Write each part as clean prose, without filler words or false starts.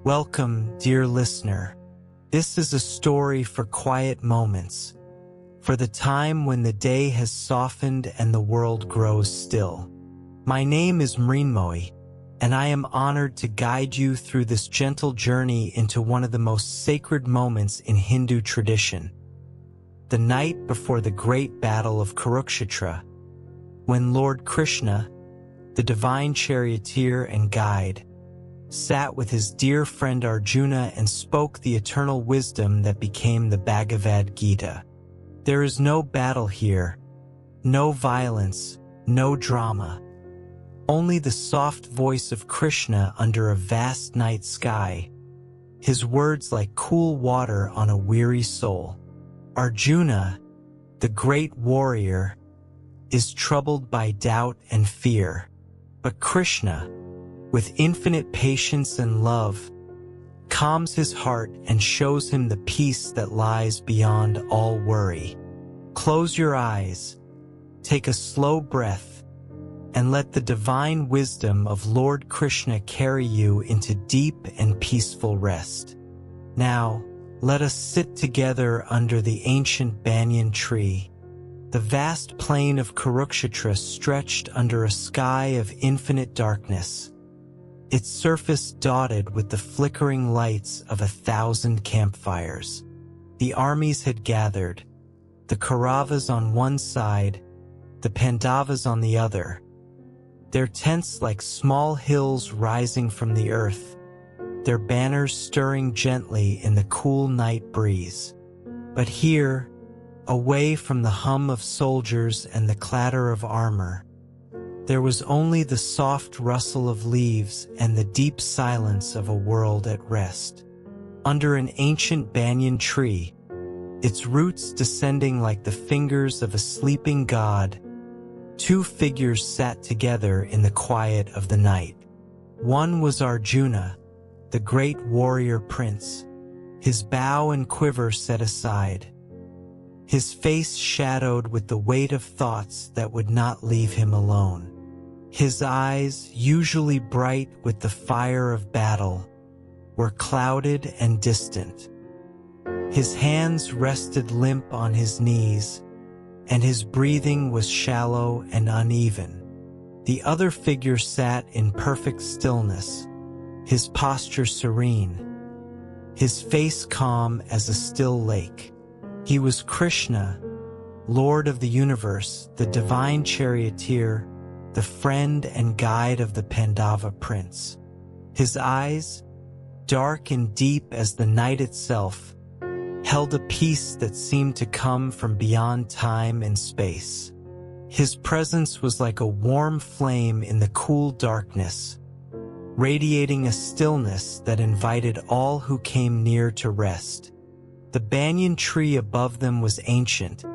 Welcome, dear listener. This is a story for quiet moments, for the time when the day has softened and the world grows still. My name is Mrinmoy, and I am honored to guide you through this gentle journey into one of the most sacred moments in Hindu tradition. The night before the great battle of Kurukshetra, when Lord Krishna, the divine charioteer and guide, sat with his dear friend Arjuna and spoke the eternal wisdom that became the Bhagavad Gita. There is no battle here, no violence, no drama. Only the soft voice of Krishna under a vast night sky, his words like cool water on a weary soul. Arjuna, the great warrior, is troubled by doubt and fear, but Krishna, with infinite patience and love, calms his heart and shows him the peace that lies beyond all worry. Close your eyes, take a slow breath, and let the divine wisdom of Lord Krishna carry you into deep and peaceful rest. Now, let us sit together under the ancient banyan tree. The vast plain of Kurukshetra stretched under a sky of infinite darkness, its surface dotted with the flickering lights of 1,000 campfires. The armies had gathered, the Kauravas on one side, the Pandavas on the other, their tents like small hills rising from the earth, their banners stirring gently in the cool night breeze. But here, away from the hum of soldiers and the clatter of armor, there was only the soft rustle of leaves and the deep silence of a world at rest. Under an ancient banyan tree, its roots descending like the fingers of a sleeping god, two figures sat together in the quiet of the night. One was Arjuna, the great warrior prince, his bow and quiver set aside, his face shadowed with the weight of thoughts that would not leave him alone. His eyes, usually bright with the fire of battle, were clouded and distant. His hands rested limp on his knees, and his breathing was shallow and uneven. The other figure sat in perfect stillness, his posture serene, his face calm as a still lake. He was Krishna, Lord of the universe, the divine charioteer, the friend and guide of the Pandava prince. His eyes, dark and deep as the night itself, held a peace that seemed to come from beyond time and space. His presence was like a warm flame in the cool darkness, radiating a stillness that invited all who came near to rest. The banyan tree above them was ancient,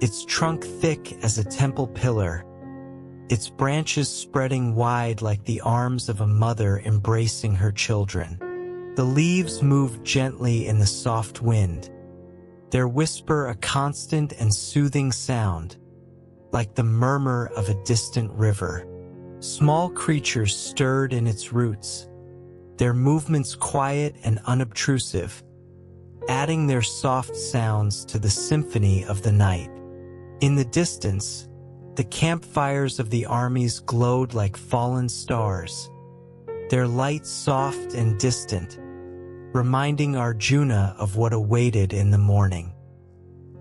its trunk thick as a temple pillar, its branches spreading wide like the arms of a mother embracing her children. The leaves moved gently in the soft wind, their whisper a constant and soothing sound, like the murmur of a distant river. Small creatures stirred in its roots, their movements quiet and unobtrusive, adding their soft sounds to the symphony of the night. In the distance, the campfires of the armies glowed like fallen stars, their light soft and distant, reminding Arjuna of what awaited in the morning.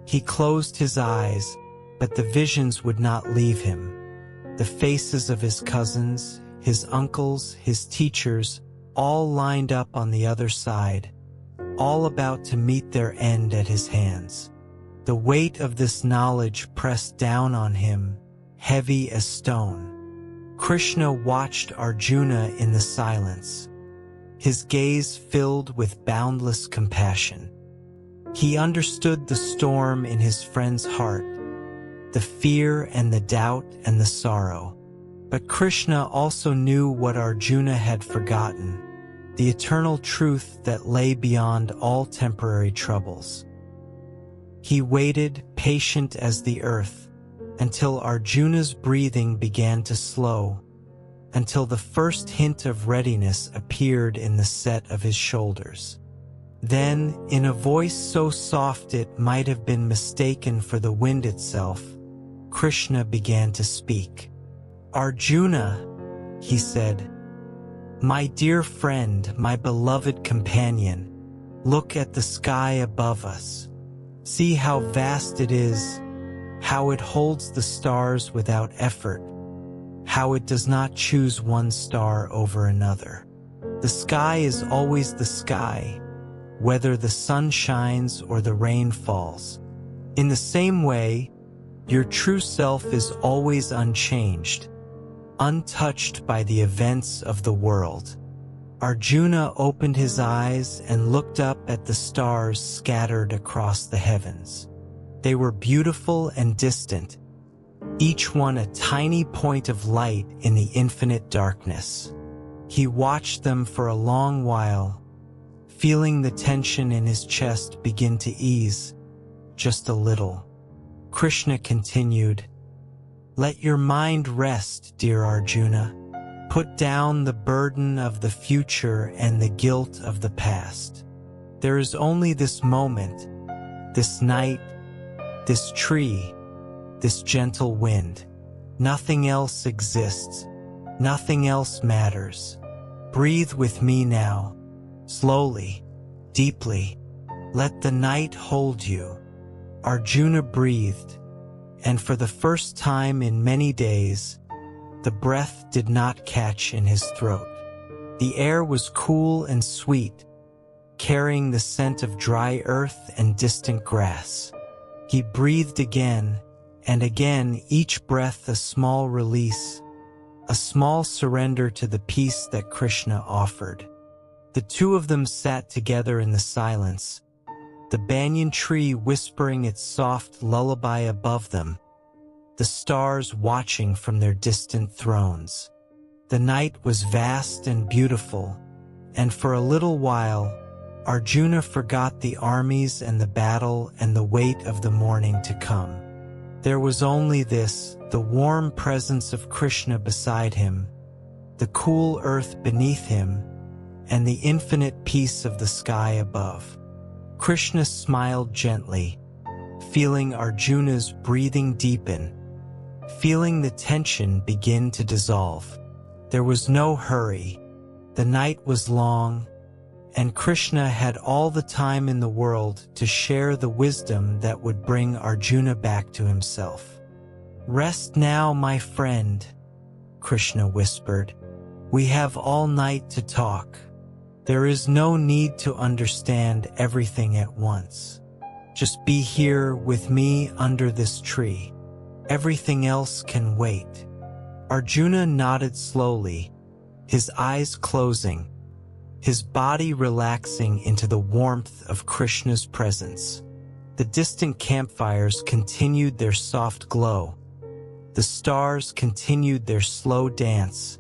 He closed his eyes, but the visions would not leave him. The faces of his cousins, his uncles, his teachers, all lined up on the other side, all about to meet their end at his hands. The weight of this knowledge pressed down on him, heavy as stone. Krishna watched Arjuna in the silence, his gaze filled with boundless compassion. He understood the storm in his friend's heart, the fear and the doubt and the sorrow. But Krishna also knew what Arjuna had forgotten, the eternal truth that lay beyond all temporary troubles. He waited, patient as the earth, until Arjuna's breathing began to slow, until the first hint of readiness appeared in the set of his shoulders. Then, in a voice so soft it might have been mistaken for the wind itself, Krishna began to speak. "Arjuna," he said, "my dear friend, my beloved companion, look at the sky above us. See how vast it is, how it holds the stars without effort, how it does not choose one star over another. The sky is always the sky, whether the sun shines or the rain falls. In the same way, your true self is always unchanged, untouched by the events of the world." Arjuna opened his eyes and looked up at the stars scattered across the heavens. They were beautiful and distant, each one a tiny point of light in the infinite darkness. He watched them for a long while, feeling the tension in his chest begin to ease, just a little. Krishna continued, "Let your mind rest, dear Arjuna. Put down the burden of the future and the guilt of the past. There is only this moment, this night, this tree, this gentle wind. Nothing else exists. Nothing else matters. Breathe with me now, slowly, deeply. Let the night hold you." Arjuna breathed, and for the first time in many days, the breath did not catch in his throat. The air was cool and sweet, carrying the scent of dry earth and distant grass. He breathed again, and again, each breath a small release, a small surrender to the peace that Krishna offered. The two of them sat together in the silence, the banyan tree whispering its soft lullaby above them, the stars watching from their distant thrones. The night was vast and beautiful, and for a little while, Arjuna forgot the armies and the battle and the weight of the morning to come. There was only this, the warm presence of Krishna beside him, the cool earth beneath him, and the infinite peace of the sky above. Krishna smiled gently, feeling Arjuna's breathing deepen, feeling the tension begin to dissolve. There was no hurry. The night was long, and Krishna had all the time in the world to share the wisdom that would bring Arjuna back to himself. "Rest now, my friend," Krishna whispered. "We have all night to talk. There is no need to understand everything at once. Just be here with me under this tree. Everything else can wait." Arjuna nodded slowly, his eyes closing, his body relaxing into the warmth of Krishna's presence. The distant campfires continued their soft glow. The stars continued their slow dance,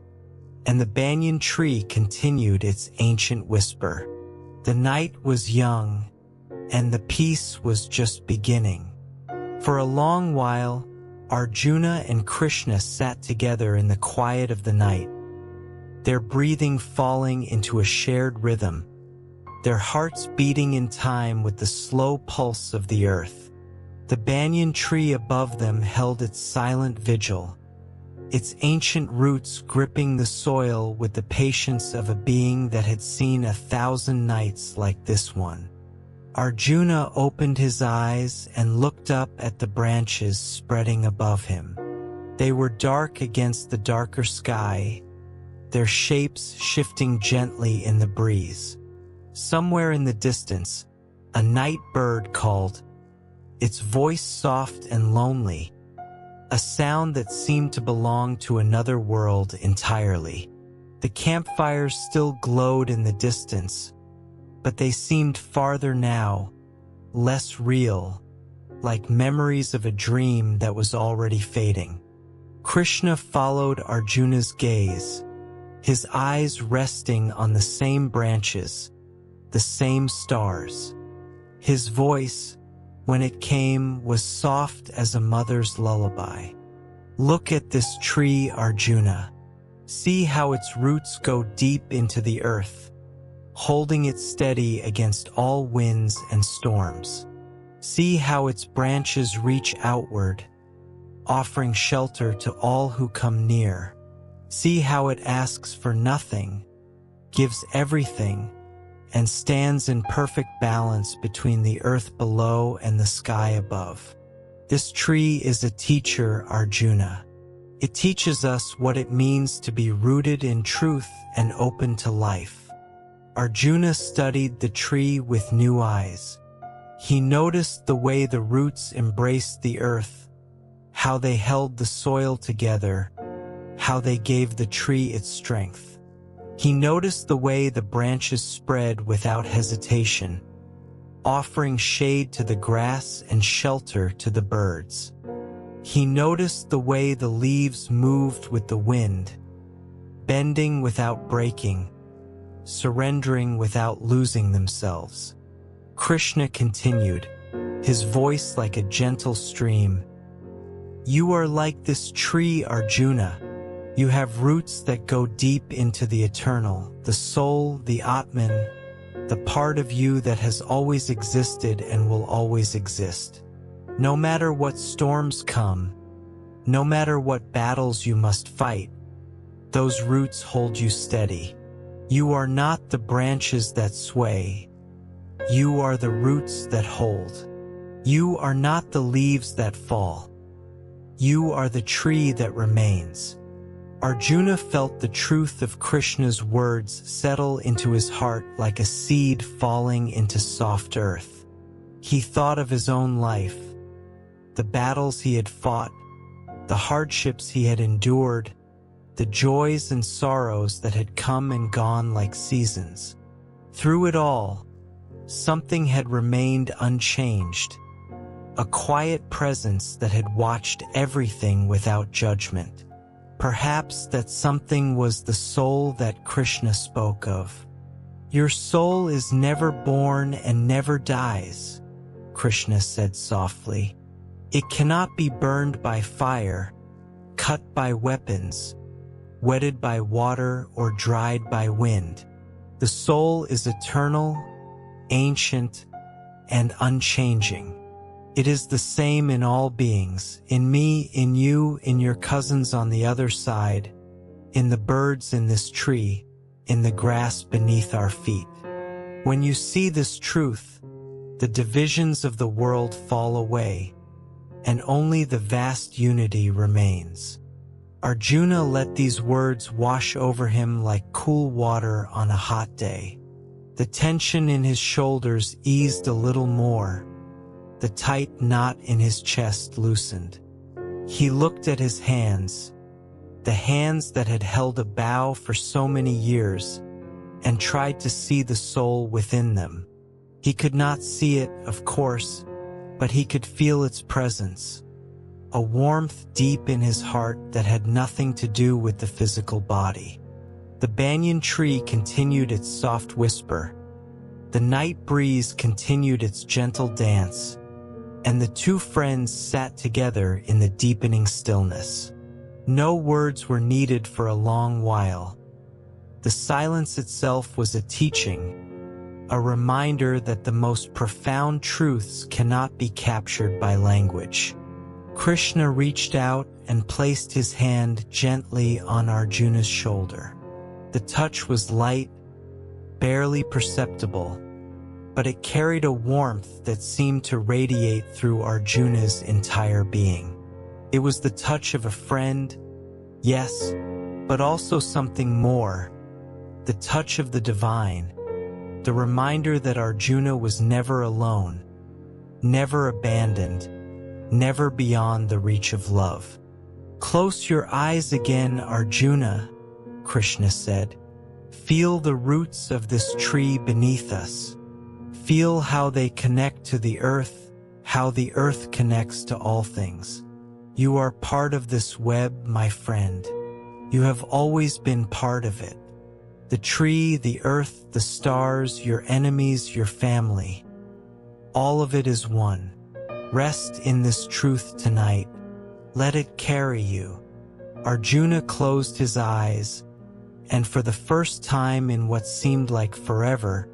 and the banyan tree continued its ancient whisper. The night was young, and the peace was just beginning. For a long while, Arjuna and Krishna sat together in the quiet of the night, their breathing falling into a shared rhythm, their hearts beating in time with the slow pulse of the earth. The banyan tree above them held its silent vigil, its ancient roots gripping the soil with the patience of a being that had seen 1,000 nights like this one. Arjuna opened his eyes and looked up at the branches spreading above him. They were dark against the darker sky, their shapes shifting gently in the breeze. Somewhere in the distance, a night bird called, its voice soft and lonely, a sound that seemed to belong to another world entirely. The campfires still glowed in the distance, but they seemed farther now, less real, like memories of a dream that was already fading. Krishna followed Arjuna's gaze, his eyes resting on the same branches, the same stars. His voice, when it came, was soft as a mother's lullaby. "Look at this tree, Arjuna. See how its roots go deep into the earth, holding it steady against all winds and storms. See how its branches reach outward, offering shelter to all who come near. See how it asks for nothing, gives everything, and stands in perfect balance between the earth below and the sky above. This tree is a teacher, Arjuna. It teaches us what it means to be rooted in truth and open to life. Arjuna studied the tree with new eyes. He noticed the way the roots embraced the earth, how they held the soil together, how they gave the tree its strength. He noticed the way the branches spread without hesitation, offering shade to the grass and shelter to the birds. He noticed the way the leaves moved with the wind, bending without breaking, surrendering without losing themselves. Krishna continued, his voice like a gentle stream. You are like this tree, Arjuna. You have roots that go deep into the eternal, the soul, the Atman, the part of you that has always existed and will always exist. No matter what storms come, no matter what battles you must fight, those roots hold you steady. You are not the branches that sway. You are the roots that hold. You are not the leaves that fall. You are the tree that remains. Arjuna felt the truth of Krishna's words settle into his heart like a seed falling into soft earth. He thought of his own life, the battles he had fought, the hardships he had endured, the joys and sorrows that had come and gone like seasons. Through it all, something had remained unchanged, a quiet presence that had watched everything without judgment. Perhaps that something was the soul that Krishna spoke of. Your soul is never born and never dies, Krishna said softly. It cannot be burned by fire, cut by weapons, wetted by water, or dried by wind. The soul is eternal, ancient, and unchanging. It is the same in all beings, in me, in you, in your cousins on the other side, in the birds in this tree, in the grass beneath our feet. When you see this truth, the divisions of the world fall away, and only the vast unity remains. Arjuna let these words wash over him like cool water on a hot day. The tension in his shoulders eased a little more. The tight knot in his chest loosened. He looked at his hands, the hands that had held a bough for so many years, and tried to see the soul within them. He could not see it, of course, but he could feel its presence, a warmth deep in his heart that had nothing to do with the physical body. The banyan tree continued its soft whisper. The night breeze continued its gentle dance, and the two friends sat together in the deepening stillness. No words were needed for a long while. The silence itself was a teaching, a reminder that the most profound truths cannot be captured by language. Krishna reached out and placed his hand gently on Arjuna's shoulder. The touch was light, barely perceptible, but it carried a warmth that seemed to radiate through Arjuna's entire being. It was the touch of a friend, yes, but also something more, the touch of the divine, the reminder that Arjuna was never alone, never abandoned, never beyond the reach of love. Close your eyes again, Arjuna, Krishna said. Feel the roots of this tree beneath us. Feel how they connect to the earth, how the earth connects to all things. You are part of this web, my friend. You have always been part of it. The tree, the earth, the stars, your enemies, your family. All of it is one. Rest in this truth tonight. Let it carry you. Arjuna closed his eyes, and for the first time in what seemed like forever,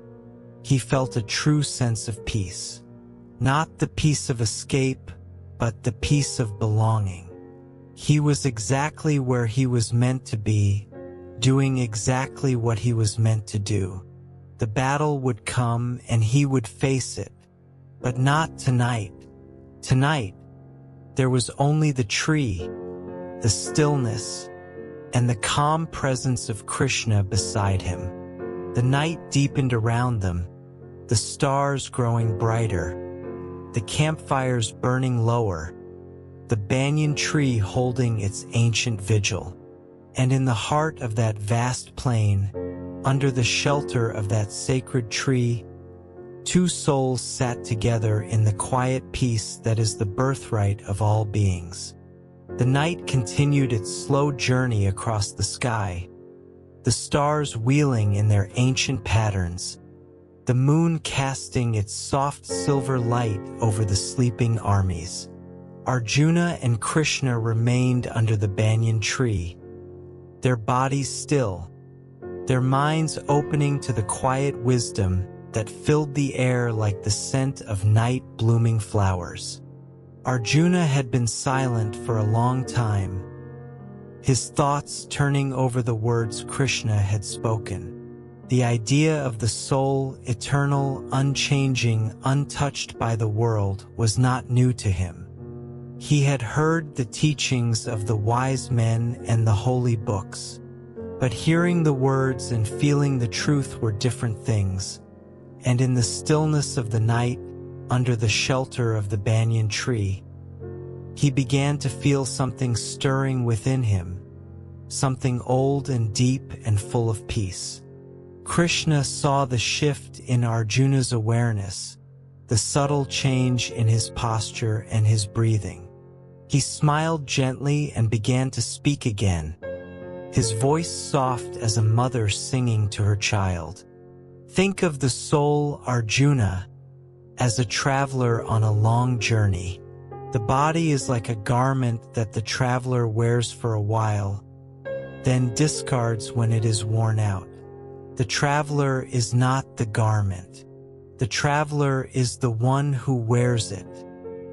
he felt a true sense of peace. Not the peace of escape, but the peace of belonging. He was exactly where he was meant to be, doing exactly what he was meant to do. The battle would come and he would face it, but not tonight. Tonight, there was only the tree, the stillness, and the calm presence of Krishna beside him. The night deepened around them, the stars growing brighter, the campfires burning lower, the banyan tree holding its ancient vigil. And in the heart of that vast plain, under the shelter of that sacred tree, two souls sat together in the quiet peace that is the birthright of all beings. The night continued its slow journey across the sky, the stars wheeling in their ancient patterns, the moon casting its soft silver light over the sleeping armies. Arjuna and Krishna remained under the banyan tree, their bodies still, their minds opening to the quiet wisdom that filled the air like the scent of night-blooming flowers. Arjuna had been silent for a long time, his thoughts turning over the words Krishna had spoken. The idea of the soul, eternal, unchanging, untouched by the world, was not new to him. He had heard the teachings of the wise men and the holy books, but hearing the words and feeling the truth were different things, and in the stillness of the night, under the shelter of the banyan tree, he began to feel something stirring within him, something old and deep and full of peace. Krishna saw the shift in Arjuna's awareness, the subtle change in his posture and his breathing. He smiled gently and began to speak again, his voice soft as a mother singing to her child. Think of the soul, Arjuna, as a traveler on a long journey. The body is like a garment that the traveler wears for a while, then discards when it is worn out. The traveler is not the garment. The traveler is the one who wears it.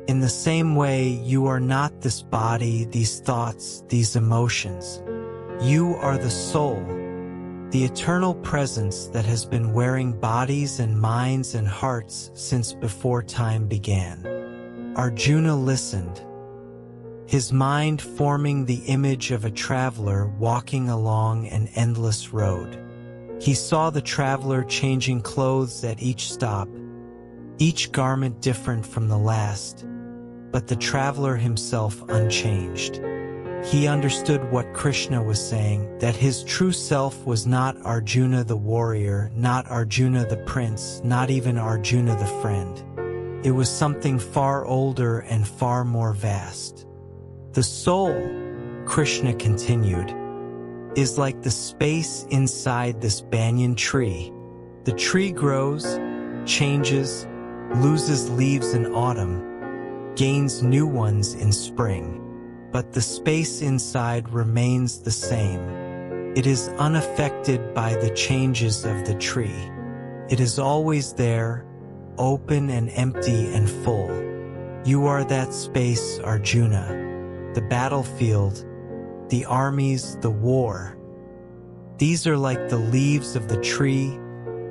In the same way, you are not this body, these thoughts, these emotions. You are the soul, the eternal presence that has been wearing bodies and minds and hearts since before time began. Arjuna listened, his mind forming the image of a traveler walking along an endless road. He saw the traveler changing clothes at each stop, each garment different from the last, but the traveler himself unchanged. He understood what Krishna was saying, that his true self was not Arjuna the warrior, not Arjuna the prince, not even Arjuna the friend. It was something far older and far more vast. The soul, Krishna continued, is like the space inside this banyan tree. The tree grows, changes, loses leaves in autumn, gains new ones in spring, but the space inside remains the same. It is unaffected by the changes of the tree. It is always there, open and empty and full. You are that space, Arjuna, the battlefield, the armies, the war. These are like the leaves of the tree,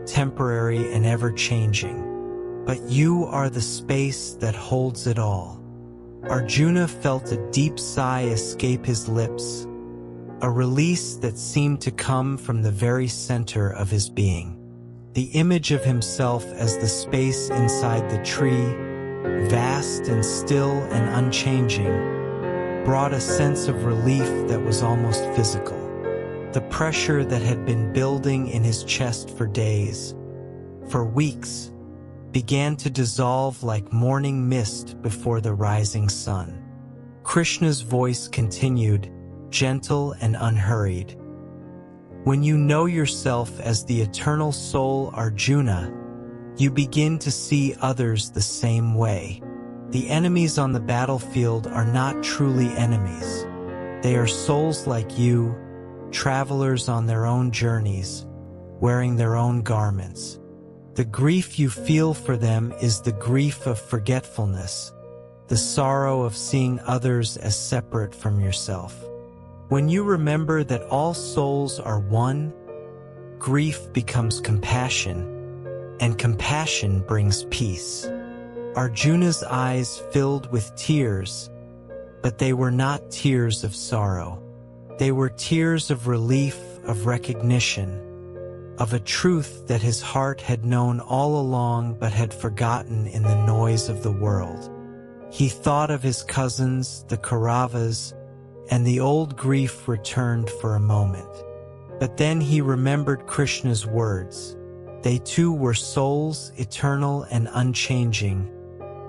temporary and ever-changing. But you are the space that holds it all. Arjuna felt a deep sigh escape his lips, a release that seemed to come from the very center of his being. The image of himself as the space inside the tree, vast and still and unchanging, brought a sense of relief that was almost physical. The pressure that had been building in his chest for days, for weeks, began to dissolve like morning mist before the rising sun. Krishna's voice continued, gentle and unhurried. When you know yourself as the eternal soul, Arjuna, you begin to see others the same way. The enemies on the battlefield are not truly enemies. They are souls like you, travelers on their own journeys, wearing their own garments. The grief you feel for them is the grief of forgetfulness, the sorrow of seeing others as separate from yourself. When you remember that all souls are one, grief becomes compassion, and compassion brings peace. Arjuna's eyes filled with tears, but they were not tears of sorrow. They were tears of relief, of recognition, of a truth that his heart had known all along but had forgotten in the noise of the world. He thought of his cousins, the Kauravas, and the old grief returned for a moment. But then he remembered Krishna's words. They too were souls, eternal and unchanging,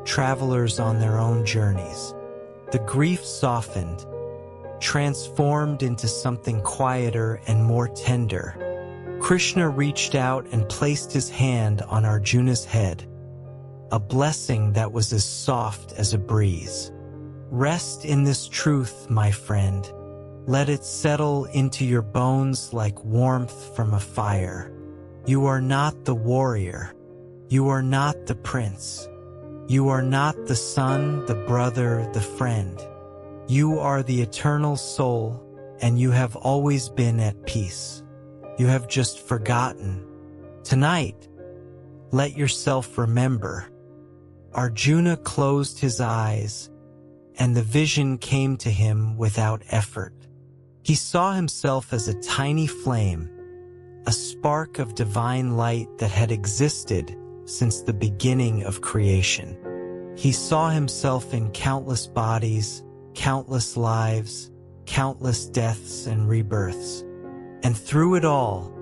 travelers on their own journeys. The grief softened, transformed into something quieter and more tender. Krishna reached out and placed his hand on Arjuna's head, a blessing that was as soft as a breeze. Rest in this truth, my friend. Let it settle into your bones like warmth from a fire. You are not the warrior. You are not the prince. You are not the son, the brother, the friend. You are the eternal soul, and you have always been at peace. You have just forgotten. Tonight, let yourself remember. Arjuna closed his eyes, and the vision came to him without effort. He saw himself as a tiny flame, a spark of divine light that had existed since the beginning of creation. He saw himself in countless bodies, countless lives, countless deaths and rebirths. And through it all,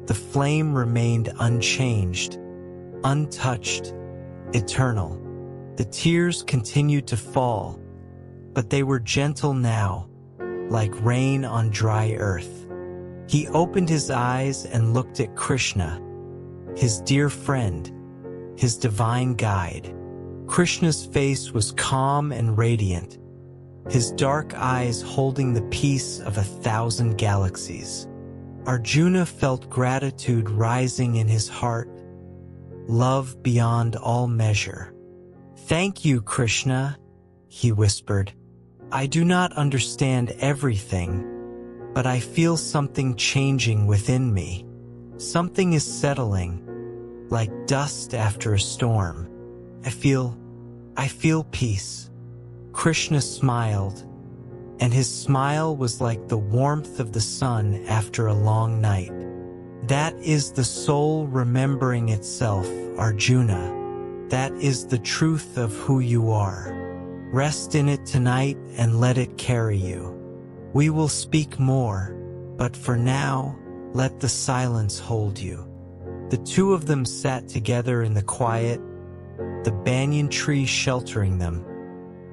the flame remained unchanged, untouched, eternal. The tears continued to fall, but they were gentle now, like rain on dry earth. He opened his eyes and looked at Krishna, his dear friend, his divine guide. Krishna's face was calm and radiant, his dark eyes holding the peace of 1,000 galaxies. Arjuna felt gratitude rising in his heart, love beyond all measure. "Thank you, Krishna," he whispered. "I do not understand everything, but I feel something changing within me. Something is settling, like dust after a storm. I feel peace." Krishna smiled, and his smile was like the warmth of the sun after a long night. "That is the soul remembering itself, Arjuna. That is the truth of who you are. Rest in it tonight and let it carry you. We will speak more, but for now, let the silence hold you." The two of them sat together in the quiet, the banyan tree sheltering them,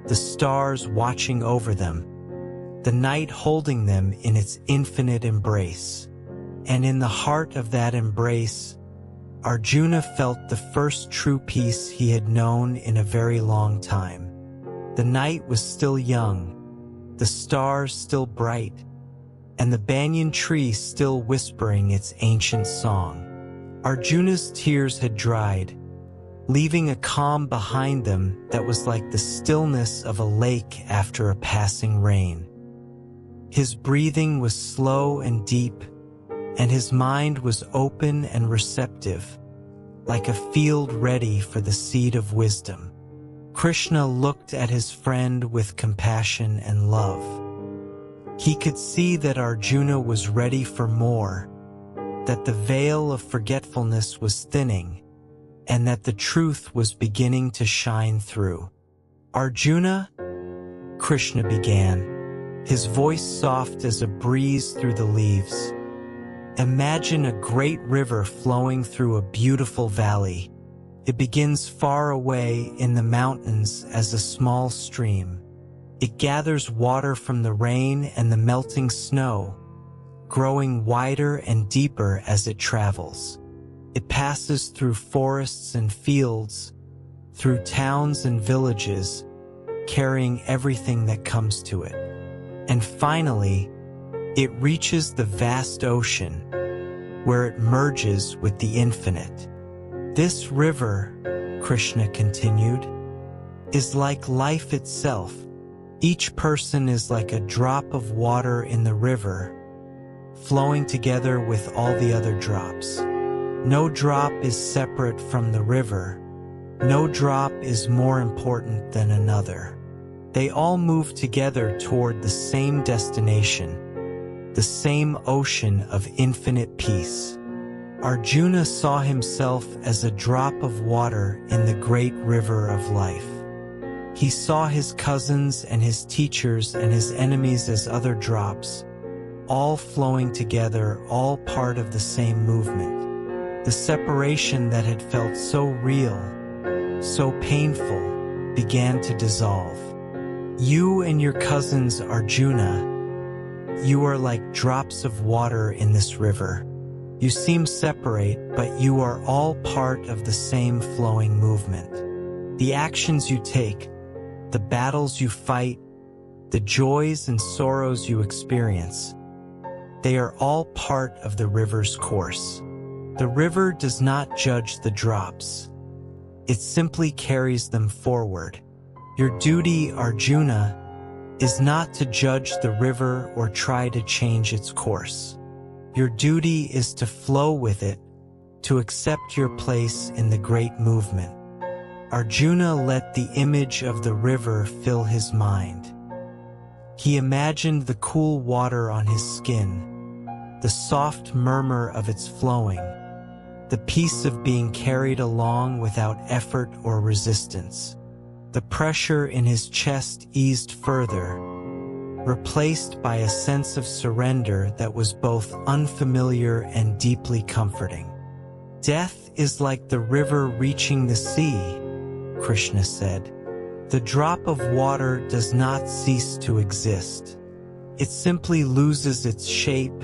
the stars watching over them, the night holding them in its infinite embrace. And in the heart of that embrace, Arjuna felt the first true peace he had known in a very long time. The night was still young, the stars still bright, and the banyan tree still whispering its ancient song. Arjuna's tears had dried, leaving a calm behind them that was like the stillness of a lake after a passing rain. His breathing was slow and deep, and his mind was open and receptive, like a field ready for the seed of wisdom. Krishna looked at his friend with compassion and love. He could see that Arjuna was ready for more, that the veil of forgetfulness was thinning, and that the truth was beginning to shine through. "Arjuna," Krishna began, his voice soft as a breeze through the leaves. "Imagine a great river flowing through a beautiful valley. It begins far away in the mountains as a small stream. It gathers water from the rain and the melting snow, growing wider and deeper as it travels. It passes through forests and fields, through towns and villages, carrying everything that comes to it. And finally, it reaches the vast ocean, where it merges with the infinite. This river, Krishna continued, is like life itself. Each person is like a drop of water in the river, flowing together with all the other drops. No drop is separate from the river. No drop is more important than another. They all move together toward the same destination, the same ocean of infinite peace. Arjuna saw himself as a drop of water in the great river of life. He saw his cousins and his teachers and his enemies as other drops, all flowing together, all part of the same movement. The separation that had felt so real, so painful, began to dissolve. You and your cousins, Arjuna, you are like drops of water in this river. You seem separate, but you are all part of the same flowing movement. The actions you take, the battles you fight, the joys and sorrows you experience, they are all part of the river's course. The river does not judge the drops. It simply carries them forward. Your duty, Arjuna, is not to judge the river or try to change its course. Your duty is to flow with it, to accept your place in the great movement. Arjuna let the image of the river fill his mind. He imagined the cool water on his skin, the soft murmur of its flowing, the peace of being carried along without effort or resistance. The pressure in his chest eased further, replaced by a sense of surrender that was both unfamiliar and deeply comforting. Death is like the river reaching the sea, Krishna said. The drop of water does not cease to exist. It simply loses its shape,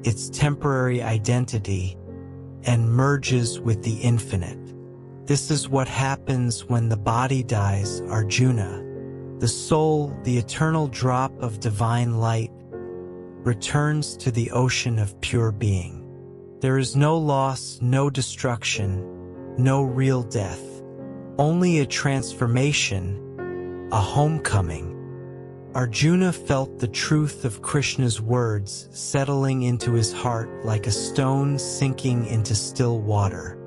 its temporary identity, and merges with the infinite. This is what happens when the body dies, Arjuna. The soul, the eternal drop of divine light, returns to the ocean of pure being. There is no loss, no destruction, no real death. Only a transformation, a homecoming. Arjuna felt the truth of Krishna's words settling into his heart like a stone sinking into still water.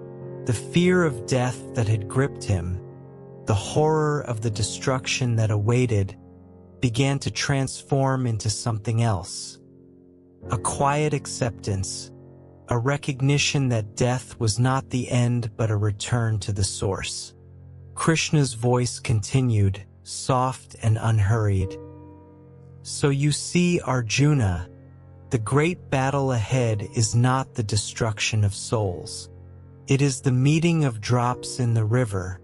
The fear of death that had gripped him, the horror of the destruction that awaited, began to transform into something else. A quiet acceptance, a recognition that death was not the end but a return to the source. Krishna's voice continued, soft and unhurried. So you see, Arjuna, the great battle ahead is not the destruction of souls. It is the meeting of drops in the river,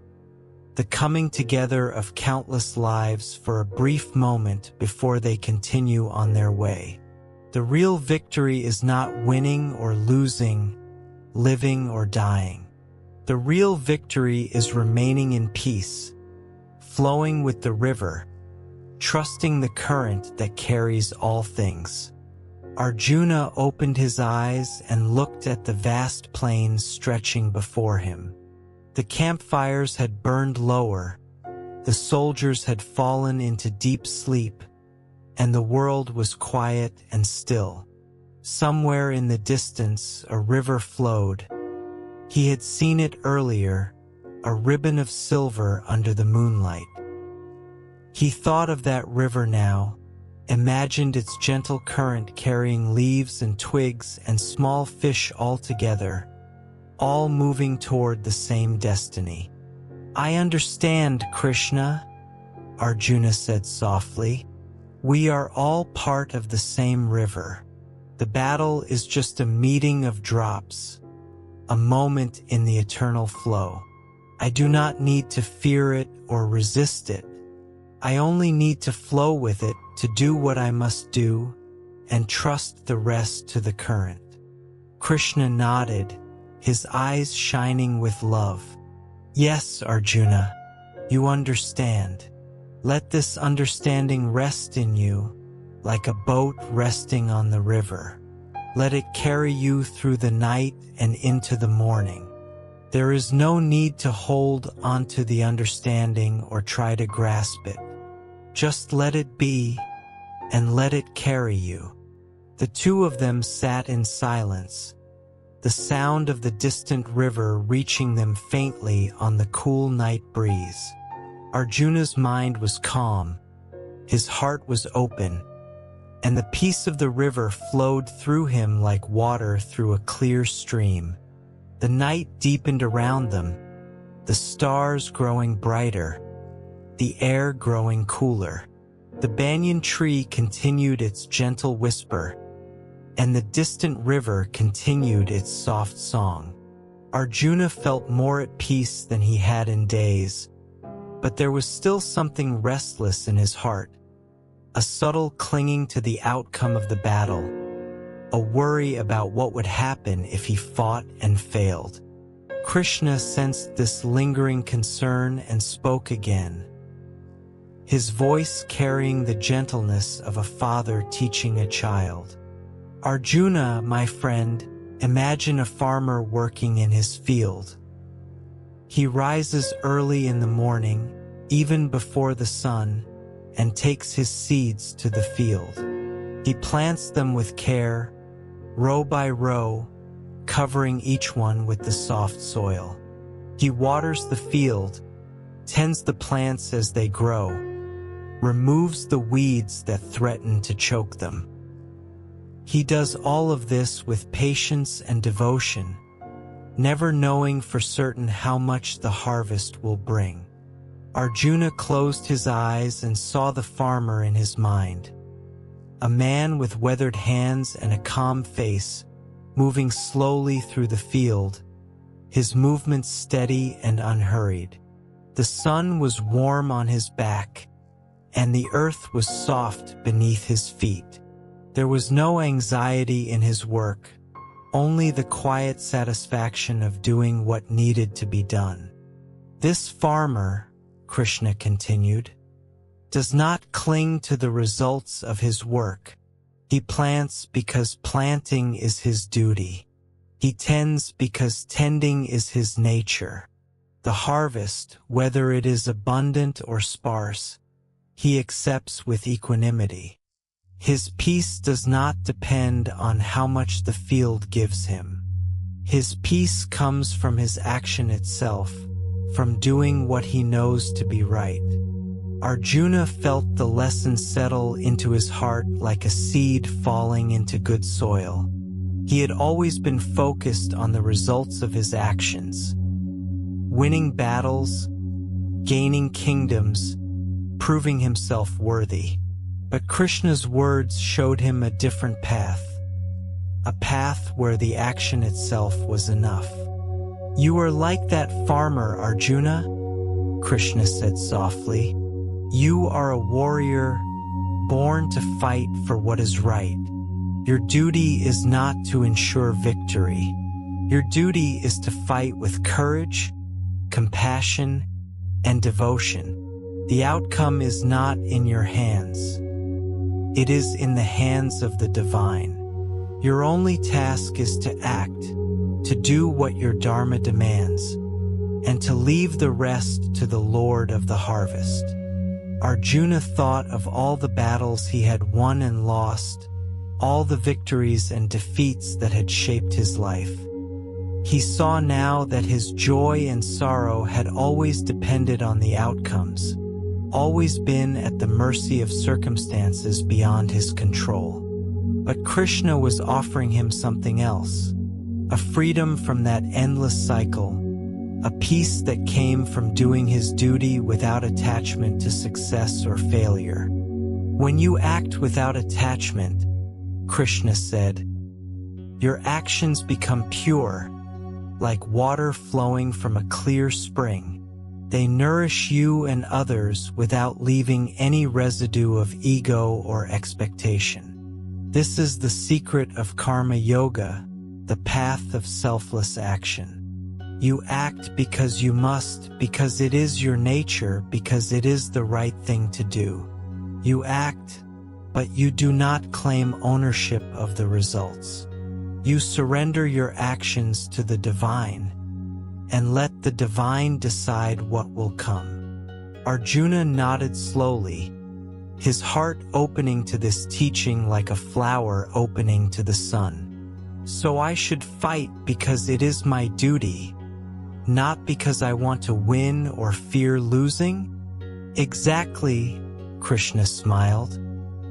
the coming together of countless lives for a brief moment before they continue on their way. The real victory is not winning or losing, living or dying. The real victory is remaining in peace, flowing with the river, trusting the current that carries all things. Arjuna opened his eyes and looked at the vast plains stretching before him. The campfires had burned lower, the soldiers had fallen into deep sleep, and the world was quiet and still. Somewhere in the distance, a river flowed. He had seen it earlier, a ribbon of silver under the moonlight. He thought of that river now, imagined its gentle current carrying leaves and twigs and small fish all together, all moving toward the same destiny. I understand, Krishna, Arjuna said softly. We are all part of the same river. The battle is just a meeting of drops, a moment in the eternal flow. I do not need to fear it or resist it. I only need to flow with it, to do what I must do, and trust the rest to the current. Krishna nodded, his eyes shining with love. Yes, Arjuna, you understand. Let this understanding rest in you. like a boat resting on the river. Let it carry you through the night and into the morning. There is no need to hold onto the understanding or try to grasp it. Just let it be and let it carry you. The two of them sat in silence, the sound of the distant river reaching them faintly on the cool night breeze. Arjuna's mind was calm, his heart was open, and the peace of the river flowed through him like water through a clear stream. The night deepened around them, the stars growing brighter, the air growing cooler. The banyan tree continued its gentle whisper, and the distant river continued its soft song. Arjuna felt more at peace than he had in days, but there was still something restless in his heart, a subtle clinging to the outcome of the battle, a worry about what would happen if he fought and failed. Krishna sensed this lingering concern and spoke again, his voice carrying the gentleness of a father teaching a child. Arjuna, my friend, imagine a farmer working in his field. He rises early in the morning, even before the sun, and takes his seeds to the field. He plants them with care, row by row, covering each one with the soft soil. He waters the field, tends the plants as they grow, removes the weeds that threaten to choke them. He does all of this with patience and devotion, never knowing for certain how much the harvest will bring. Arjuna closed his eyes and saw the farmer in his mind, a man with weathered hands and a calm face, moving slowly through the field, his movements steady and unhurried. The sun was warm on his back, and the earth was soft beneath his feet. There was no anxiety in his work, only the quiet satisfaction of doing what needed to be done. This farmer, Krishna continued, does not cling to the results of his work. He plants because planting is his duty. He tends because tending is his nature. The harvest, whether it is abundant or sparse, he accepts with equanimity. His peace does not depend on how much the field gives him. His peace comes from his action itself, from doing what he knows to be right. Arjuna felt the lesson settle into his heart like a seed falling into good soil. He had always been focused on the results of his actions, winning battles, gaining kingdoms, proving himself worthy. But Krishna's words showed him a different path, a path where the action itself was enough. You are like that farmer, Arjuna, Krishna said softly. You are a warrior, born to fight for what is right. Your duty is not to ensure victory. Your duty is to fight with courage, compassion, and devotion. The outcome is not in your hands. It is in the hands of the divine. Your only task is to act, to do what your dharma demands, and to leave the rest to the Lord of the harvest. Arjuna thought of all the battles he had won and lost, all the victories and defeats that had shaped his life. He saw now that his joy and sorrow had always depended on the outcomes, always been at the mercy of circumstances beyond his control. But Krishna was offering him something else, a freedom from that endless cycle, a peace that came from doing his duty without attachment to success or failure. When you act without attachment, Krishna said, your actions become pure, like water flowing from a clear spring. They nourish you and others without leaving any residue of ego or expectation. This is the secret of karma yoga, the path of selfless action. You act because you must, because it is your nature, because it is the right thing to do. You act but you do not claim ownership of the results. You surrender your actions to the divine, and let the divine decide what will come. Arjuna nodded slowly, his heart opening to this teaching like a flower opening to the sun. So I should fight because it is my duty, not because I want to win or fear losing? Exactly, Krishna smiled.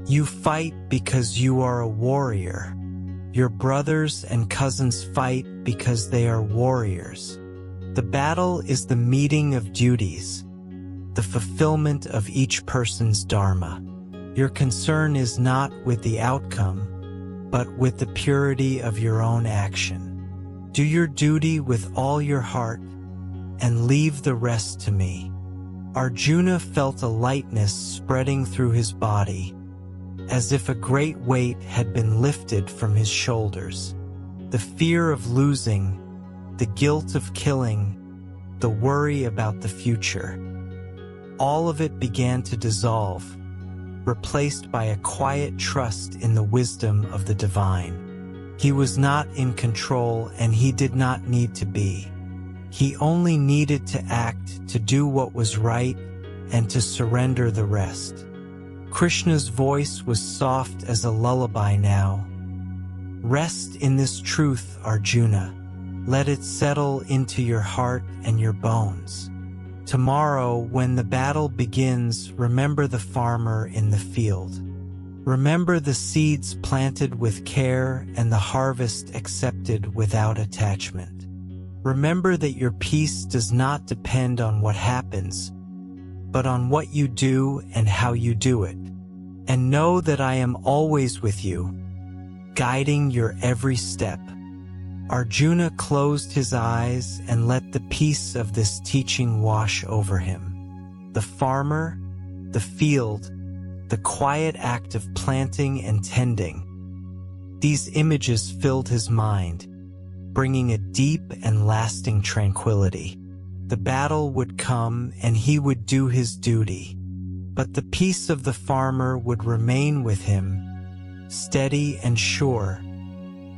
You fight because you are a warrior. Your brothers and cousins fight because they are warriors. The battle is the meeting of duties, the fulfillment of each person's dharma. Your concern is not with the outcome, but with the purity of your own action. Do your duty with all your heart, and leave the rest to me. Arjuna felt a lightness spreading through his body, as if a great weight had been lifted from his shoulders. The fear of losing, the guilt of killing, the worry about the future, all of it began to dissolve, replaced by a quiet trust in the wisdom of the divine. He was not in control, and he did not need to be. He only needed to act, to do what was right, and to surrender the rest. Krishna's voice was soft as a lullaby now. Rest in this truth, Arjuna. Let it settle into your heart and your bones. Tomorrow, when the battle begins, remember the farmer in the field. Remember the seeds planted with care and the harvest accepted without attachment. Remember that your peace does not depend on what happens, but on what you do and how you do it. And know that I am always with you, guiding your every step. Arjuna closed his eyes and let the peace of this teaching wash over him. The farmer, the field, the quiet act of planting and tending. These images filled his mind, bringing a deep and lasting tranquility. The battle would come and he would do his duty, but the peace of the farmer would remain with him, steady and sure,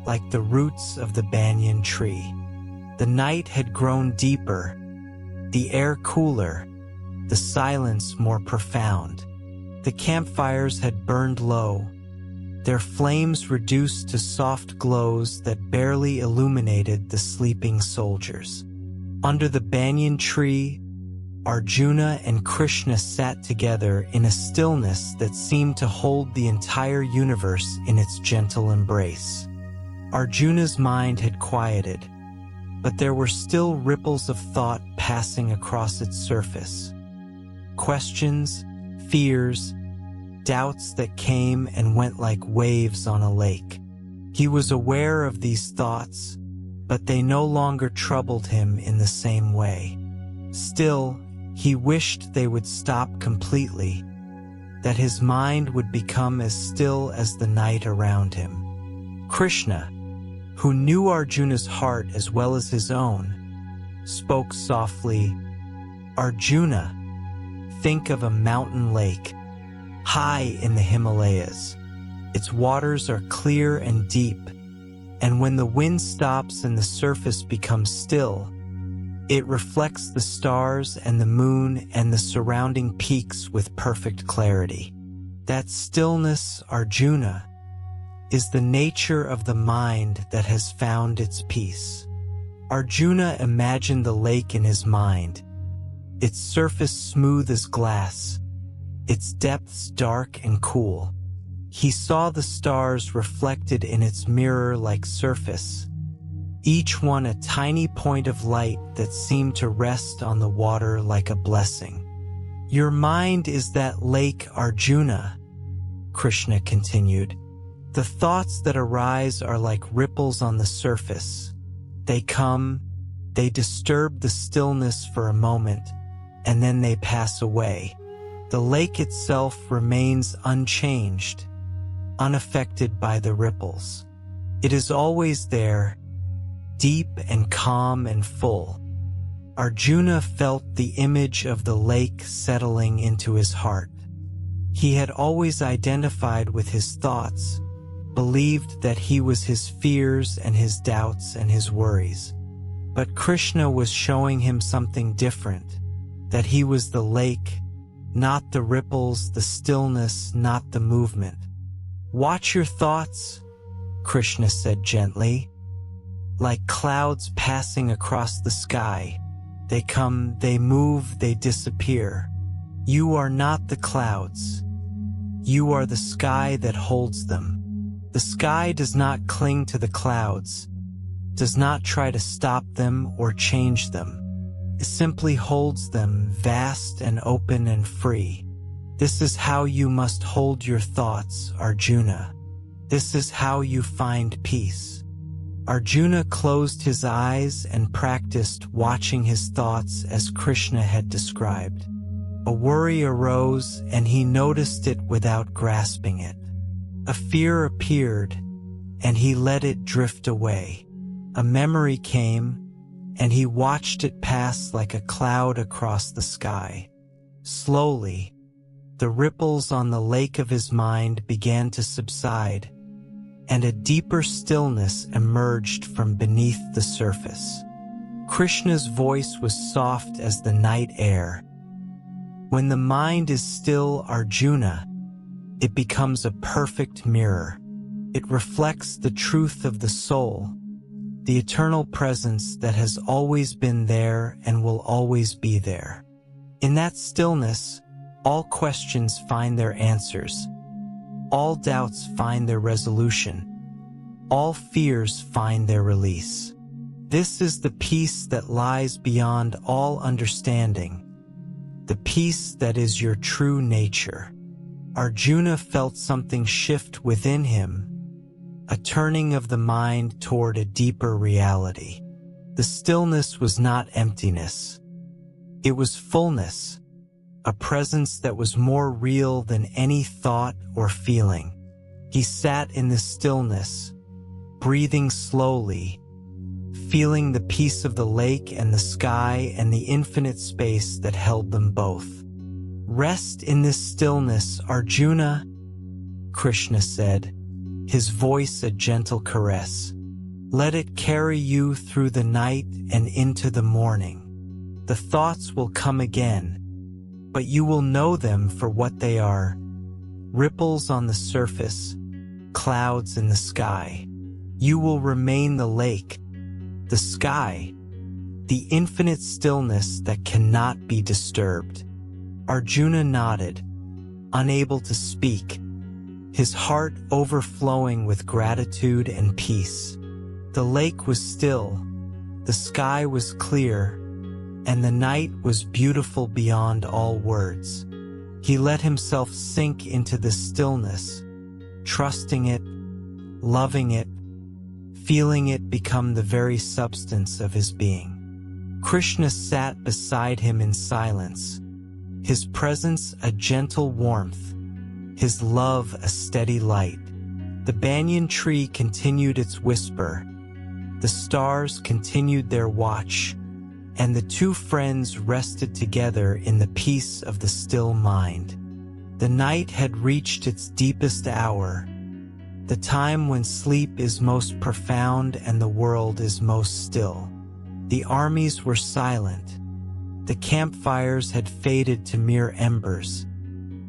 like the roots of the banyan tree. The night had grown deeper, the air cooler, the silence more profound. The campfires had burned low, their flames reduced to soft glows that barely illuminated the sleeping soldiers. Under the banyan tree, Arjuna and Krishna sat together in a stillness that seemed to hold the entire universe in its gentle embrace. Arjuna's mind had quieted, but there were still ripples of thought passing across its surface. Questions, fears, doubts that came and went like waves on a lake. He was aware of these thoughts, but they no longer troubled him in the same way. Still, he wished they would stop completely, that his mind would become as still as the night around him. Krishna, who knew Arjuna's heart as well as his own, spoke softly, "Arjuna, think of a mountain lake, high in the Himalayas. Its waters are clear and deep, and when the wind stops and the surface becomes still, it reflects the stars and the moon and the surrounding peaks with perfect clarity. That stillness, Arjuna, is the nature of the mind that has found its peace." Arjuna imagined the lake in his mind, its surface smooth as glass, its depths dark and cool. He saw the stars reflected in its mirror-like surface, each one a tiny point of light that seemed to rest on the water like a blessing. "Your mind is that lake, Arjuna," Krishna continued. "The thoughts that arise are like ripples on the surface. They come, they disturb the stillness for a moment, and then they pass away. The lake itself remains unchanged, unaffected by the ripples. It is always there, deep and calm and full." Arjuna felt the image of the lake settling into his heart. He had always identified with his thoughts, believed that he was his fears and his doubts and his worries. But Krishna was showing him something different, that he was the lake, not the ripples, the stillness, not the movement. "Watch your thoughts," Krishna said gently. "Like clouds passing across the sky. They come, they move, they disappear. You are not the clouds. You are the sky that holds them. The sky does not cling to the clouds, does not try to stop them or change them. It simply holds them vast and open and free. This is how you must hold your thoughts, Arjuna. This is how you find peace." Arjuna closed his eyes and practiced watching his thoughts as Krishna had described. A worry arose and he noticed it without grasping it. A fear appeared and he let it drift away. A memory came and he watched it pass like a cloud across the sky. Slowly, the ripples on the lake of his mind began to subside, and a deeper stillness emerged from beneath the surface. Krishna's voice was soft as the night air. "When the mind is still, Arjuna, it becomes a perfect mirror. It reflects the truth of the soul, the eternal presence that has always been there and will always be there. In that stillness, all questions find their answers. All doubts find their resolution. All fears find their release. This is the peace that lies beyond all understanding, the peace that is your true nature." Arjuna felt something shift within him, a turning of the mind toward a deeper reality. The stillness was not emptiness. It was fullness, a presence that was more real than any thought or feeling. He sat in the stillness, breathing slowly, feeling the peace of the lake and the sky and the infinite space that held them both. "Rest in this stillness, Arjuna," Krishna said, his voice a gentle caress. "Let it carry you through the night and into the morning. The thoughts will come again, but you will know them for what they are: ripples on the surface, clouds in the sky. You will remain the lake, the sky, the infinite stillness that cannot be disturbed." Arjuna nodded, unable to speak, his heart overflowing with gratitude and peace. The lake was still, the sky was clear, and the night was beautiful beyond all words. He let himself sink into the stillness, trusting it, loving it, feeling it become the very substance of his being. Krishna sat beside him in silence, his presence a gentle warmth, his love a steady light. The banyan tree continued its whisper, the stars continued their watch, and the two friends rested together in the peace of the still mind. The night had reached its deepest hour, the time when sleep is most profound and the world is most still. The armies were silent. The campfires had faded to mere embers,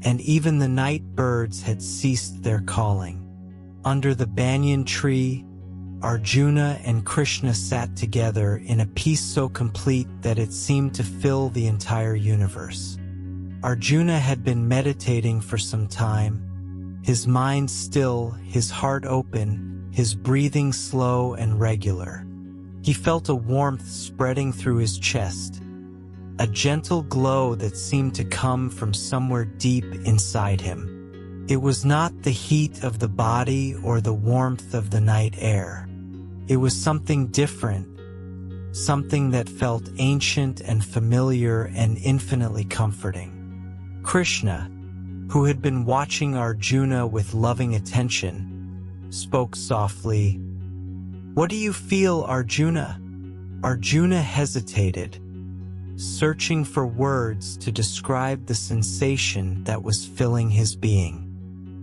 and even the night birds had ceased their calling. Under the banyan tree, Arjuna and Krishna sat together in a peace so complete that it seemed to fill the entire universe. Arjuna had been meditating for some time, his mind still, his heart open, his breathing slow and regular. He felt a warmth spreading through his chest, a gentle glow that seemed to come from somewhere deep inside him. It was not the heat of the body or the warmth of the night air. It was something different, something that felt ancient and familiar and infinitely comforting. Krishna, who had been watching Arjuna with loving attention, spoke softly. "What do you feel, Arjuna?" Arjuna hesitated, searching for words to describe the sensation that was filling his being.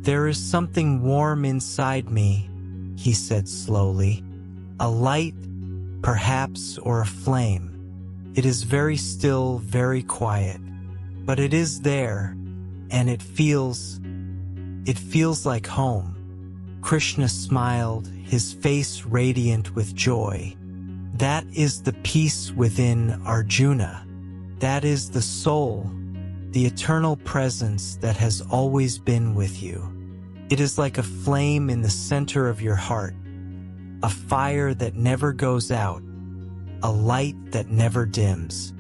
"There is something warm inside me," he said slowly. "A light, perhaps, or a flame. It is very still, very quiet. But it is there, and it feels like home." Krishna smiled, his face radiant with joy. "That is the peace within, Arjuna. That is the soul, the eternal presence that has always been with you. It is like a flame in the center of your heart, a fire that never goes out, a light that never dims.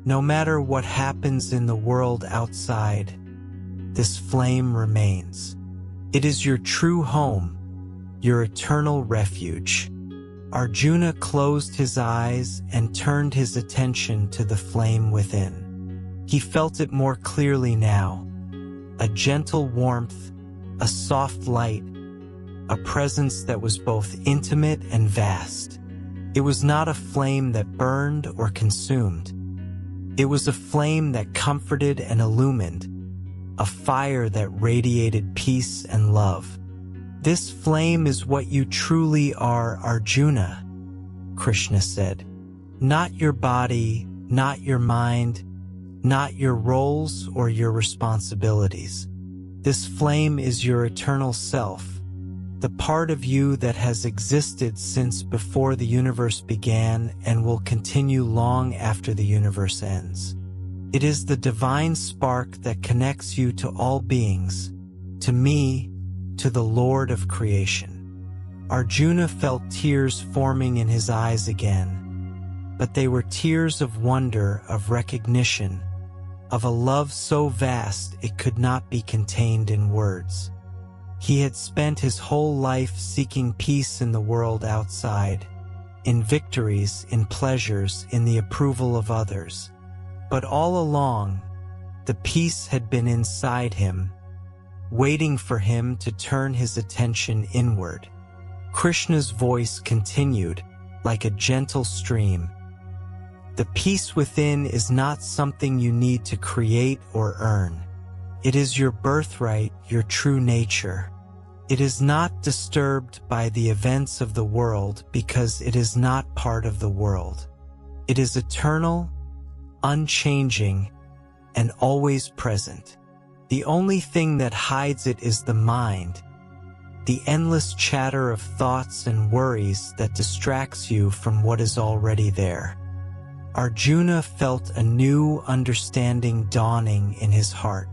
No matter what happens in the world outside, this flame remains. It is your true home, your eternal refuge." Arjuna closed his eyes and turned his attention to the flame within. He felt it more clearly now, a gentle warmth, a soft light, a presence that was both intimate and vast. It was not a flame that burned or consumed. It was a flame that comforted and illumined, a fire that radiated peace and love. "This flame is what you truly are, Arjuna," Krishna said. "Not your body, not your mind, not your roles or your responsibilities. This flame is your eternal self, the part of you that has existed since before the universe began and will continue long after the universe ends. It is the divine spark that connects you to all beings, to me, to the Lord of creation." Arjuna felt tears forming in his eyes again, but they were tears of wonder, of recognition, of a love so vast it could not be contained in words. He had spent his whole life seeking peace in the world outside, in victories, in pleasures, in the approval of others. But all along, the peace had been inside him, waiting for him to turn his attention inward. Krishna's voice continued, like a gentle stream. "The peace within is not something you need to create or earn. It is your birthright, your true nature. It is not disturbed by the events of the world because it is not part of the world. It is eternal, unchanging, and always present. The only thing that hides it is the mind, the endless chatter of thoughts and worries that distracts you from what is already there." Arjuna felt a new understanding dawning in his heart.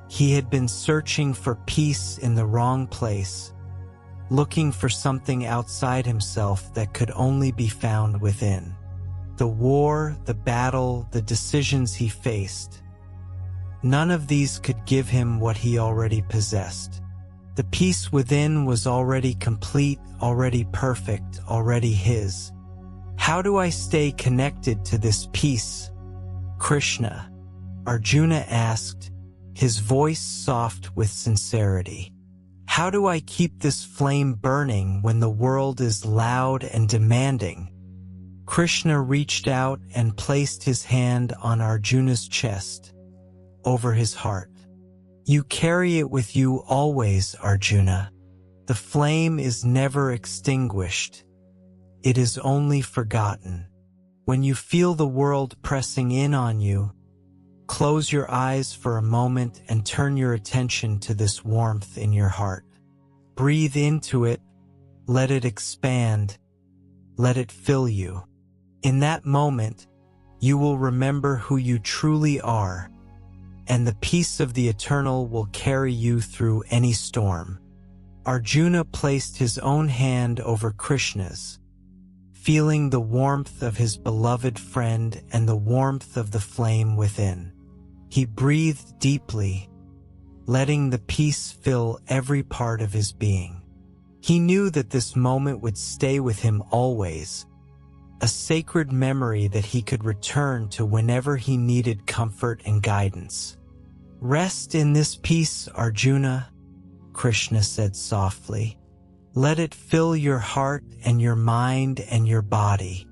He had been searching for peace in the wrong place, looking for something outside himself that could only be found within. The war, the battle, the decisions he faced, none of these could give him what he already possessed. The peace within was already complete, already perfect, already his. "How do I stay connected to this peace, Krishna?" Arjuna asked, his voice soft with sincerity. "How do I keep this flame burning when the world is loud and demanding?" Krishna reached out and placed his hand on Arjuna's chest, over his heart. "You carry it with you always, Arjuna. The flame is never extinguished. It is only forgotten. When you feel the world pressing in on you, close your eyes for a moment and turn your attention to this warmth in your heart. Breathe into it, let it expand, let it fill you. In that moment, you will remember who you truly are, and the peace of the eternal will carry you through any storm." Arjuna placed his own hand over Krishna's, feeling the warmth of his beloved friend and the warmth of the flame within. He breathed deeply, letting the peace fill every part of his being. He knew that this moment would stay with him always, a sacred memory that he could return to whenever he needed comfort and guidance. "Rest in this peace, Arjuna," Krishna said softly. "Let it fill your heart and your mind and your body.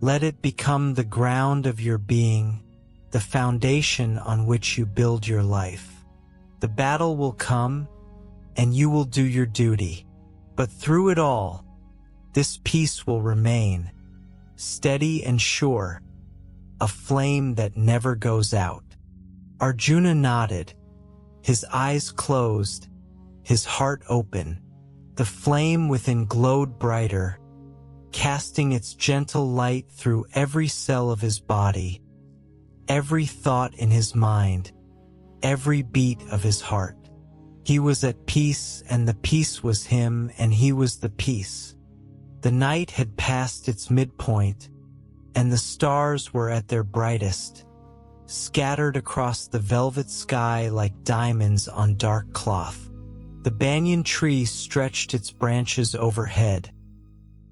Let it become the ground of your being, the foundation on which you build your life. The battle will come, and you will do your duty. But through it all, this peace will remain, steady and sure, a flame that never goes out. Arjuna nodded, his eyes closed, his heart open. The flame within glowed brighter, casting its gentle light through every cell of his body, every thought in his mind, every beat of his heart. He was at peace, and the peace was him, and he was the peace. The night had passed its midpoint, and the stars were at their brightest, scattered across the velvet sky like diamonds on dark cloth. The banyan tree stretched its branches overhead,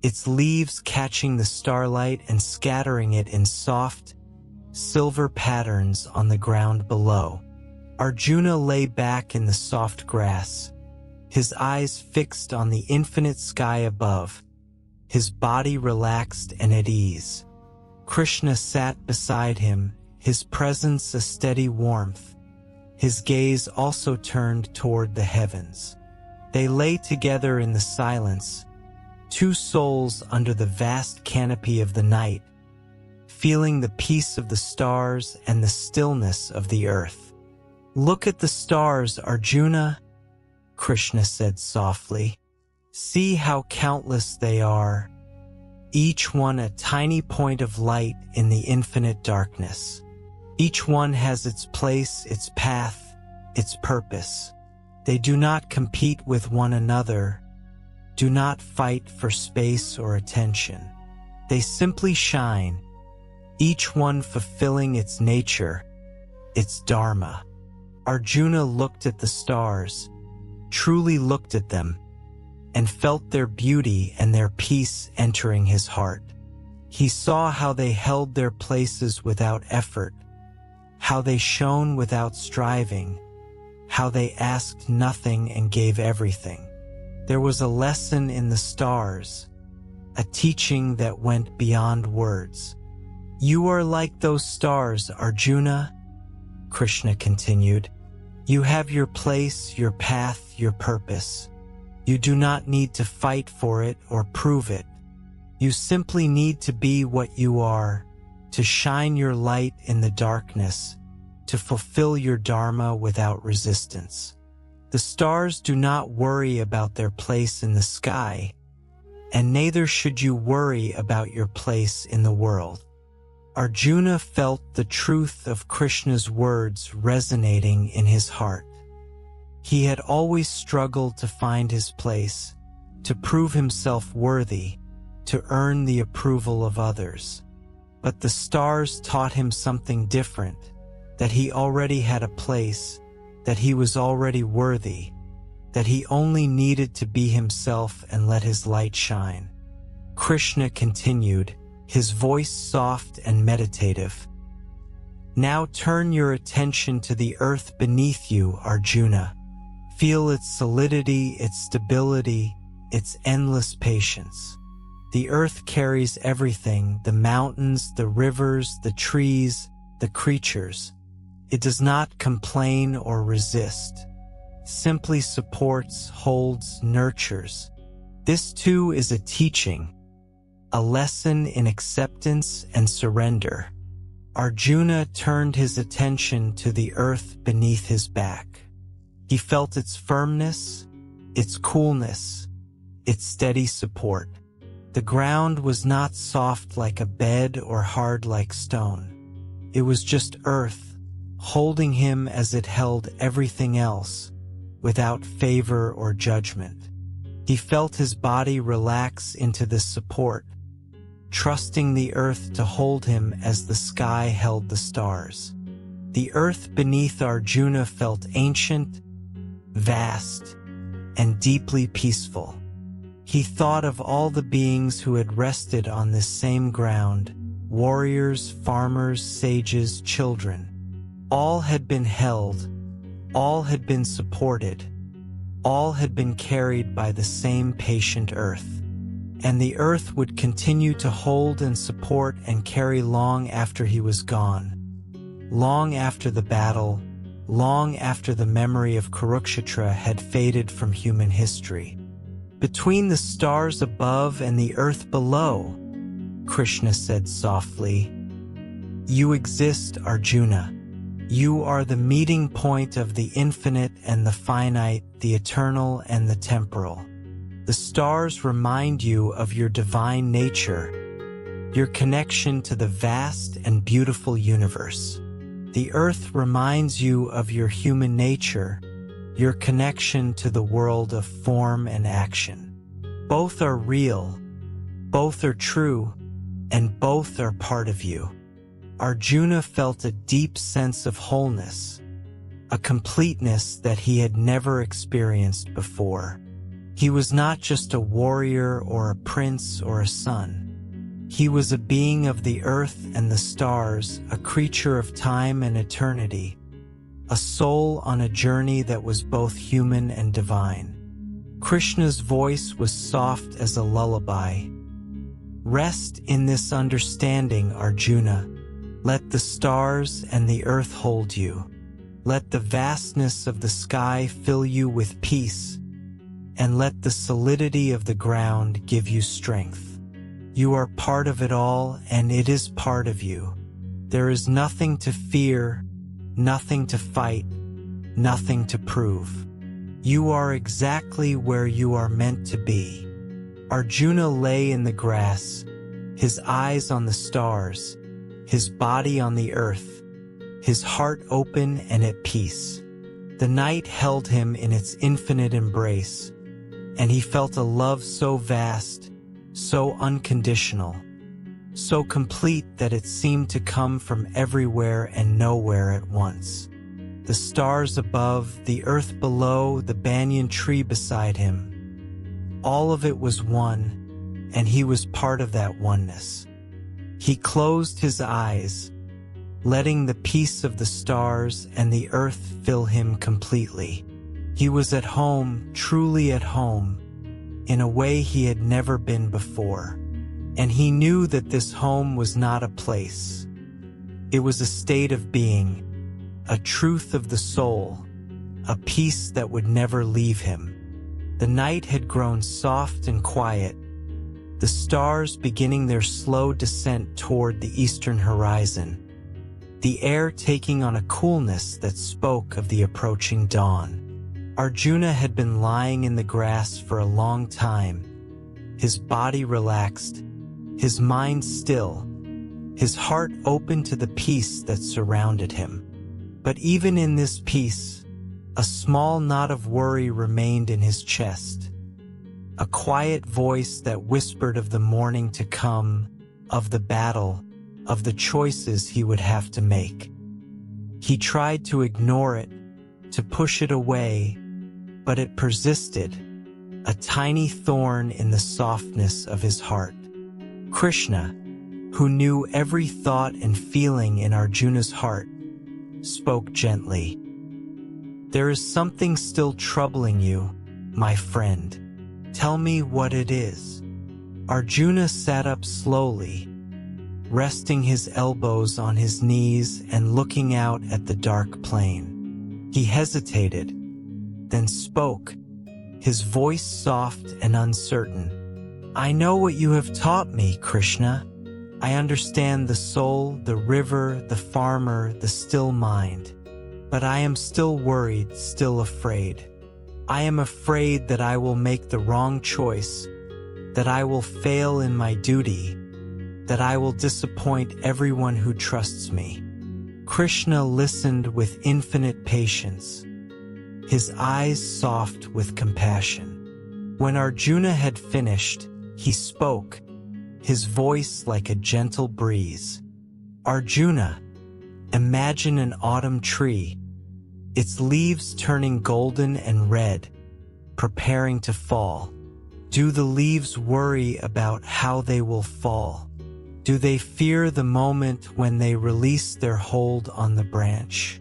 its leaves catching the starlight and scattering it in soft, silver patterns on the ground below. Arjuna lay back in the soft grass, his eyes fixed on the infinite sky above, his body relaxed and at ease. Krishna sat beside him, his presence a steady warmth, his gaze also turned toward the heavens. They lay together in the silence, two souls under the vast canopy of the night, feeling the peace of the stars and the stillness of the earth. "Look at the stars, Arjuna," Krishna said softly. "See how countless they are, each one a tiny point of light in the infinite darkness. Each one has its place, its path, its purpose. They do not compete with one another, do not fight for space or attention. They simply shine, each one fulfilling its nature, its dharma." Arjuna looked at the stars, truly looked at them, and felt their beauty and their peace entering his heart. He saw how they held their places without effort, how they shone without striving, how they asked nothing and gave everything. There was a lesson in the stars, a teaching that went beyond words. "You are like those stars, Arjuna," Krishna continued. "You have your place, your path, your purpose. You do not need to fight for it or prove it. You simply need to be what you are, to shine your light in the darkness, to fulfill your dharma without resistance. The stars do not worry about their place in the sky, and neither should you worry about your place in the world." Arjuna felt the truth of Krishna's words resonating in his heart. He had always struggled to find his place, to prove himself worthy, to earn the approval of others. But the stars taught him something different, that he already had a place, that he was already worthy, that he only needed to be himself and let his light shine. Krishna continued, his voice soft and meditative. "Now turn your attention to the earth beneath you, Arjuna. Feel its solidity, its stability, its endless patience. The earth carries everything, the mountains, the rivers, the trees, the creatures. It does not complain or resist, simply supports, holds, nurtures. This too is a teaching, a lesson in acceptance and surrender." Arjuna turned his attention to the earth beneath his back. He felt its firmness, its coolness, its steady support. The ground was not soft like a bed or hard like stone. It was just earth, holding him as it held everything else, without favor or judgment. He felt his body relax into this support, trusting the earth to hold him as the sky held the stars. The earth beneath Arjuna felt ancient, vast, and deeply peaceful. He thought of all the beings who had rested on this same ground, warriors, farmers, sages, children. All had been held, all had been supported, all had been carried by the same patient earth. And the earth would continue to hold and support and carry long after he was gone. long after the battle, long after the memory of Kurukshetra had faded from human history. "Between the stars above and the earth below," Krishna said softly, "you exist, Arjuna. You are the meeting point of the infinite and the finite, the eternal and the temporal. The stars remind you of your divine nature, your connection to the vast and beautiful universe. The earth reminds you of your human nature, your connection to the world of form and action. Both are real, both are true, and both are part of you." Arjuna felt a deep sense of wholeness, a completeness that he had never experienced before. He was not just a warrior or a prince or a son. He was a being of the earth and the stars, a creature of time and eternity, a soul on a journey that was both human and divine. Krishna's voice was soft as a lullaby. "Rest in this understanding, Arjuna. Let the stars and the earth hold you. Let the vastness of the sky fill you with peace, and let the solidity of the ground give you strength. You are part of it all, and it is part of you. There is nothing to fear, nothing to fight, nothing to prove. You are exactly where you are meant to be." Arjuna lay in the grass, his eyes on the stars, his body on the earth, his heart open and at peace. The night held him in its infinite embrace, and he felt a love so vast, so unconditional, so complete that it seemed to come from everywhere and nowhere at once. The stars above, the earth below, the banyan tree beside him, all of it was one, and he was part of that oneness. He closed his eyes, letting the peace of the stars and the earth fill him completely. He was at home, truly at home, in a way he had never been before. And he knew that this home was not a place. It was a state of being, a truth of the soul, a peace that would never leave him. The night had grown soft and quiet, the stars beginning their slow descent toward the eastern horizon, the air taking on a coolness that spoke of the approaching dawn. Arjuna had been lying in the grass for a long time, his body relaxed, his mind still, his heart open to the peace that surrounded him. But even in this peace, a small knot of worry remained in his chest, a quiet voice that whispered of the morning to come, of the battle, of the choices he would have to make. He tried to ignore it, to push it away, but it persisted, a tiny thorn in the softness of his heart. Krishna, who knew every thought and feeling in Arjuna's heart, spoke gently. "There is something still troubling you, my friend. Tell me what it is." Arjuna sat up slowly, resting his elbows on his knees and looking out at the dark plain. He hesitated, then spoke, his voice soft and uncertain. "I know what you have taught me, Krishna. I understand the soul, the river, the farmer, the still mind. But I am still worried, still afraid. I am afraid that I will make the wrong choice, that I will fail in my duty, that I will disappoint everyone who trusts me." Krishna listened with infinite patience, his eyes soft with compassion. When Arjuna had finished, he spoke, his voice like a gentle breeze. "Arjuna, imagine an autumn tree, its leaves turning golden and red, preparing to fall. Do the leaves worry about how they will fall? Do they fear the moment when they release their hold on the branch?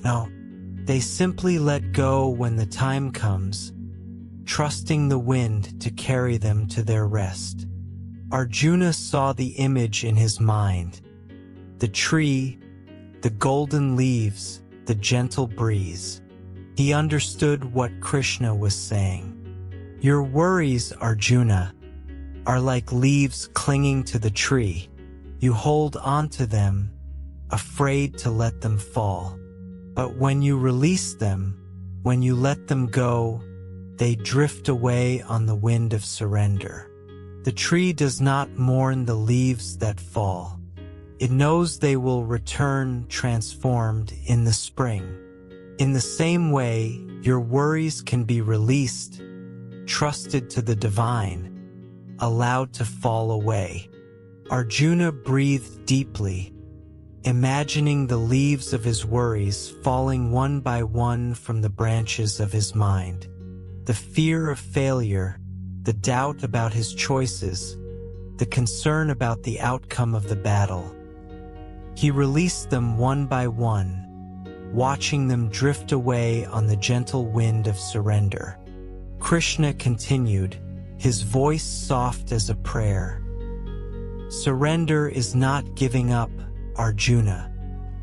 No, they simply let go when the time comes, trusting the wind to carry them to their rest." Arjuna saw the image in his mind, the tree, the golden leaves, the gentle breeze. He understood what Krishna was saying. Your worries, Arjuna, are like leaves clinging to the tree. You hold onto them, afraid to let them fall. But when you release them, when you let them go, they drift away on the wind of surrender. The tree does not mourn the leaves that fall. It knows they will return transformed in the spring. In the same way, your worries can be released, trusted to the divine, allowed to fall away. Arjuna breathed deeply, imagining the leaves of his worries falling one by one from the branches of his mind. The fear of failure, the doubt about his choices, the concern about the outcome of the battle. He released them one by one, watching them drift away on the gentle wind of surrender. Krishna continued, his voice soft as a prayer. Surrender is not giving up, Arjuna.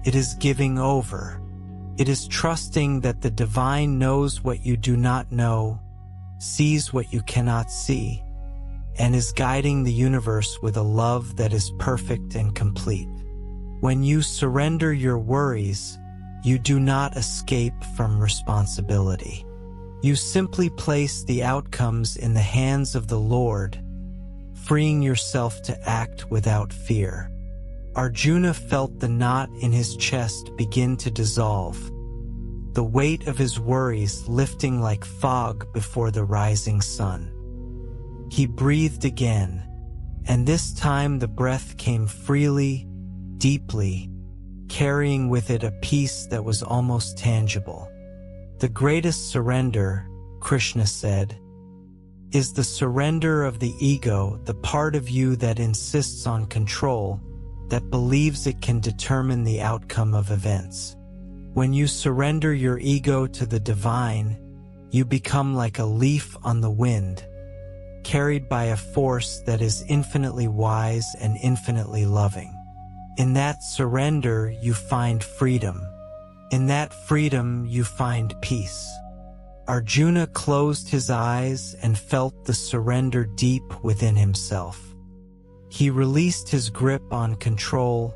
It is giving over. It is trusting that the divine knows what you do not know, sees what you cannot see, and is guiding the universe with a love that is perfect and complete. When you surrender your worries, you do not escape from responsibility. You simply place the outcomes in the hands of the Lord, freeing yourself to act without fear. Arjuna felt the knot in his chest begin to dissolve, the weight of his worries lifting like fog before the rising sun. He breathed again, and this time the breath came freely, deeply, carrying with it a peace that was almost tangible. The greatest surrender, Krishna said, is the surrender of the ego, the part of you that insists on control, that believes it can determine the outcome of events. When you surrender your ego to the divine, you become like a leaf on the wind, carried by a force that is infinitely wise and infinitely loving. In that surrender, you find freedom. In that freedom, you find peace. Arjuna closed his eyes and felt the surrender deep within himself. He released his grip on control,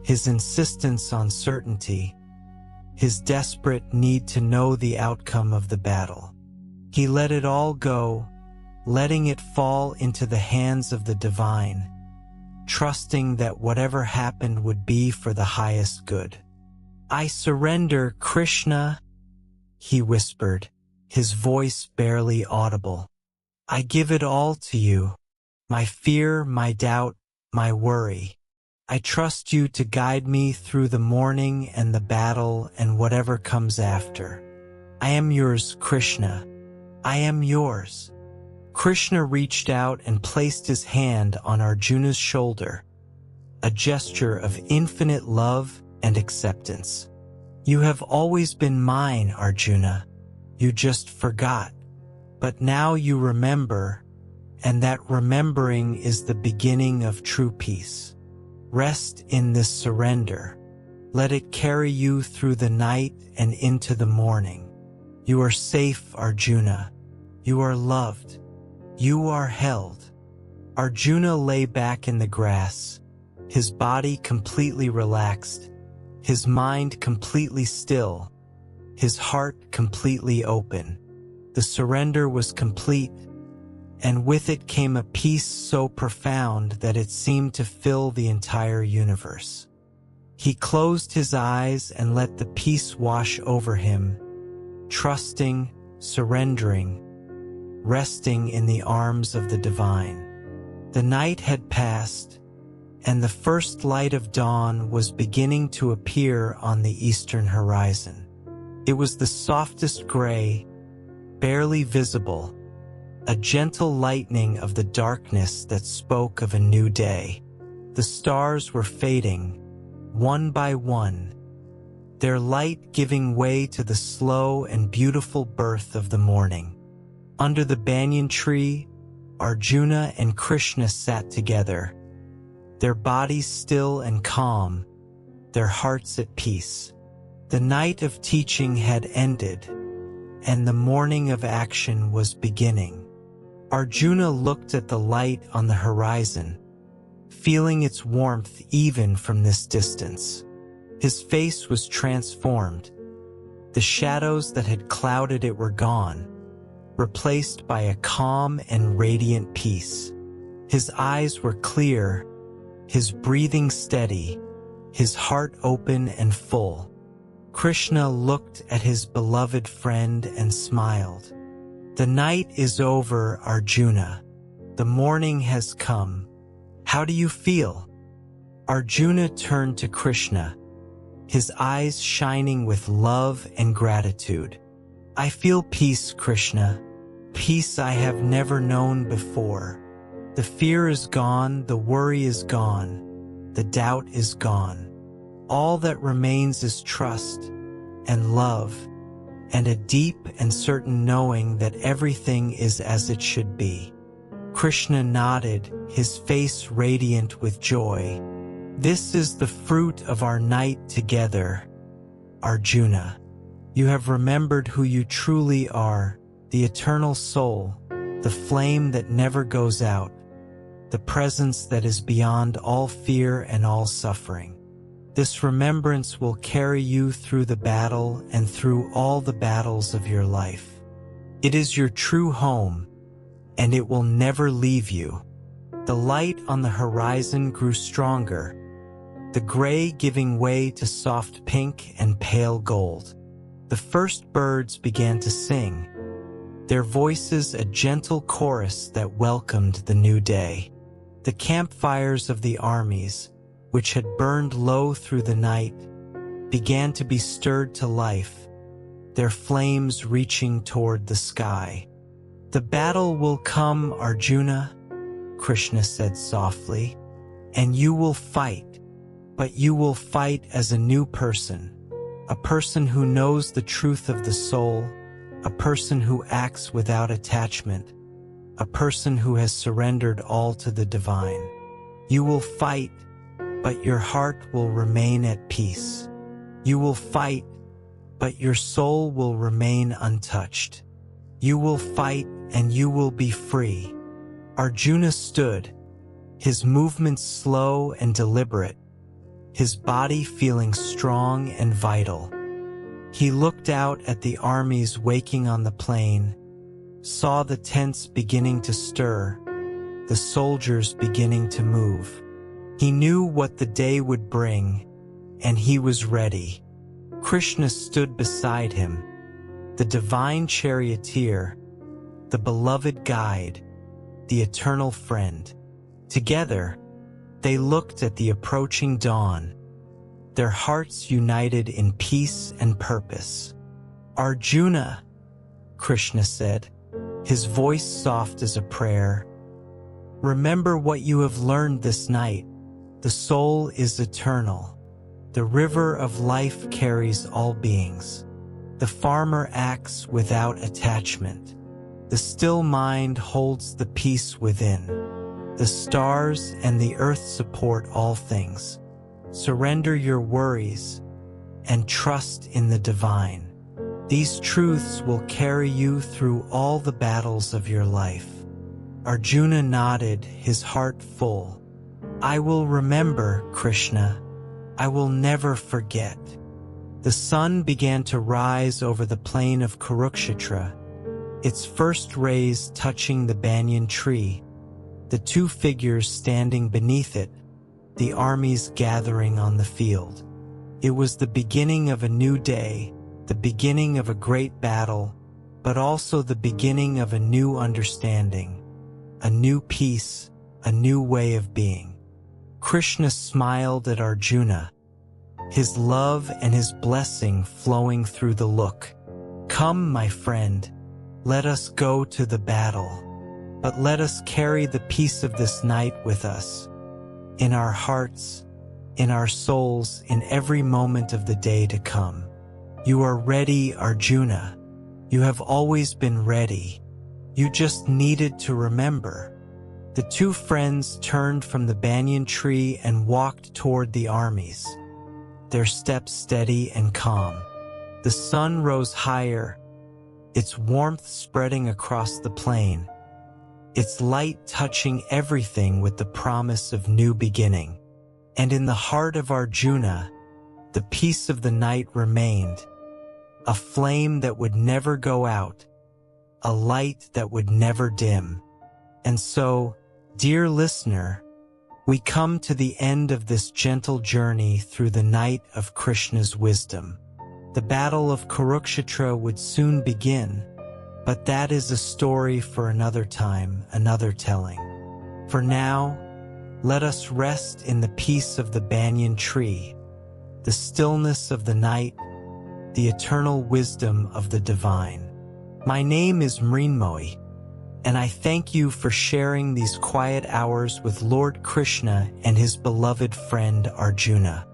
his insistence on certainty, his desperate need to know the outcome of the battle. He let it all go, letting it fall into the hands of the divine, trusting that whatever happened would be for the highest good. I surrender, Krishna, he whispered, his voice barely audible. I give it all to you, my fear, my doubt, my worry. I trust you to guide me through the morning and the battle and whatever comes after. I am yours, Krishna. I am yours. Krishna reached out and placed his hand on Arjuna's shoulder, a gesture of infinite love and acceptance. You have always been mine, Arjuna. You just forgot. But now you remember, and that remembering is the beginning of true peace. Rest in this surrender. Let it carry you through the night and into the morning. You are safe, Arjuna. You are loved. You are held. Arjuna lay back in the grass, his body completely relaxed, his mind completely still, his heart completely open. The surrender was complete, and with it came a peace so profound that it seemed to fill the entire universe. He closed his eyes and let the peace wash over him, trusting, surrendering, resting in the arms of the divine. The night had passed, and the first light of dawn was beginning to appear on the eastern horizon. It was the softest gray, barely visible, a gentle lightening of the darkness that spoke of a new day. The stars were fading, one by one, their light giving way to the slow and beautiful birth of the morning. Under the banyan tree, Arjuna and Krishna sat together, their bodies still and calm, their hearts at peace. The night of teaching had ended, and the morning of action was beginning. Arjuna looked at the light on the horizon, feeling its warmth even from this distance. His face was transformed. The shadows that had clouded it were gone, replaced by a calm and radiant peace. His eyes were clear, his breathing steady, his heart open and full. Krishna looked at his beloved friend and smiled. "The night is over, Arjuna. The morning has come. How do you feel?" Arjuna turned to Krishna, his eyes shining with love and gratitude. "I feel peace, Krishna, peace I have never known before. The fear is gone, the worry is gone, the doubt is gone. All that remains is trust and love and a deep and certain knowing that everything is as it should be." Krishna nodded, his face radiant with joy. "This is the fruit of our night together, Arjuna. You have remembered who you truly are, the eternal soul, the flame that never goes out, the presence that is beyond all fear and all suffering. This remembrance will carry you through the battle and through all the battles of your life. It is your true home, and it will never leave you." The light on the horizon grew stronger, the gray giving way to soft pink and pale gold. The first birds began to sing, their voices a gentle chorus that welcomed the new day. The campfires of the armies, which had burned low through the night, began to be stirred to life, their flames reaching toward the sky. "The battle will come, Arjuna," Krishna said softly, "and you will fight, but you will fight as a new person, a person who knows the truth of the soul, a person who acts without attachment, a person who has surrendered all to the divine. You will fight, but your heart will remain at peace. You will fight, but your soul will remain untouched. You will fight and you will be free." Arjuna stood, his movements slow and deliberate, his body feeling strong and vital. He looked out at the armies waking on the plain, saw the tents beginning to stir, the soldiers beginning to move. He knew what the day would bring, and he was ready. Krishna stood beside him, the divine charioteer, the beloved guide, the eternal friend. Together, they looked at the approaching dawn, their hearts united in peace and purpose. "Arjuna," Krishna said, his voice soft as a prayer, "remember what you have learned this night. The soul is eternal. The river of life carries all beings. The farmer acts without attachment. The still mind holds the peace within. The stars and the earth support all things. Surrender your worries and trust in the divine. These truths will carry you through all the battles of your life." Arjuna nodded, his heart full. "I will remember, Krishna. I will never forget." The sun began to rise over the plain of Kurukshetra, its first rays touching the banyan tree, the two figures standing beneath it, the armies gathering on the field. It was the beginning of a new day, the beginning of a great battle, but also the beginning of a new understanding, a new peace, a new way of being. Krishna smiled at Arjuna, his love and his blessing flowing through the look. "Come, my friend, let us go to the battle, but let us carry the peace of this night with us, in our hearts, in our souls, in every moment of the day to come. You are ready, Arjuna. You have always been ready. You just needed to remember." The two friends turned from the banyan tree and walked toward the armies. their steps steady and calm. The sun rose higher, its warmth spreading across the plain, its light touching everything with the promise of new beginning. And in the heart of Arjuna, the peace of the night remained, a flame that would never go out, a light that would never dim. And so, dear listener, we come to the end of this gentle journey through the night of Krishna's wisdom. The battle of Kurukshetra would soon begin, but that is a story for another time, another telling. For now, let us rest in the peace of the banyan tree, the stillness of the night, the eternal wisdom of the divine. My name is Mrinmoy, and I thank you for sharing these quiet hours with Lord Krishna and his beloved friend Arjuna.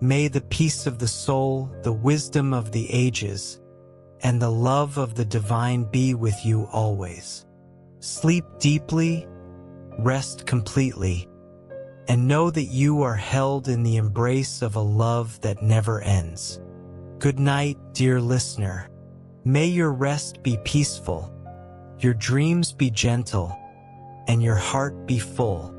May the peace of the soul, the wisdom of the ages, and the love of the divine be with you always. Sleep deeply, rest completely, and know that you are held in the embrace of a love that never ends. Good night, dear listener. May your rest be peaceful, your dreams be gentle, and your heart be full.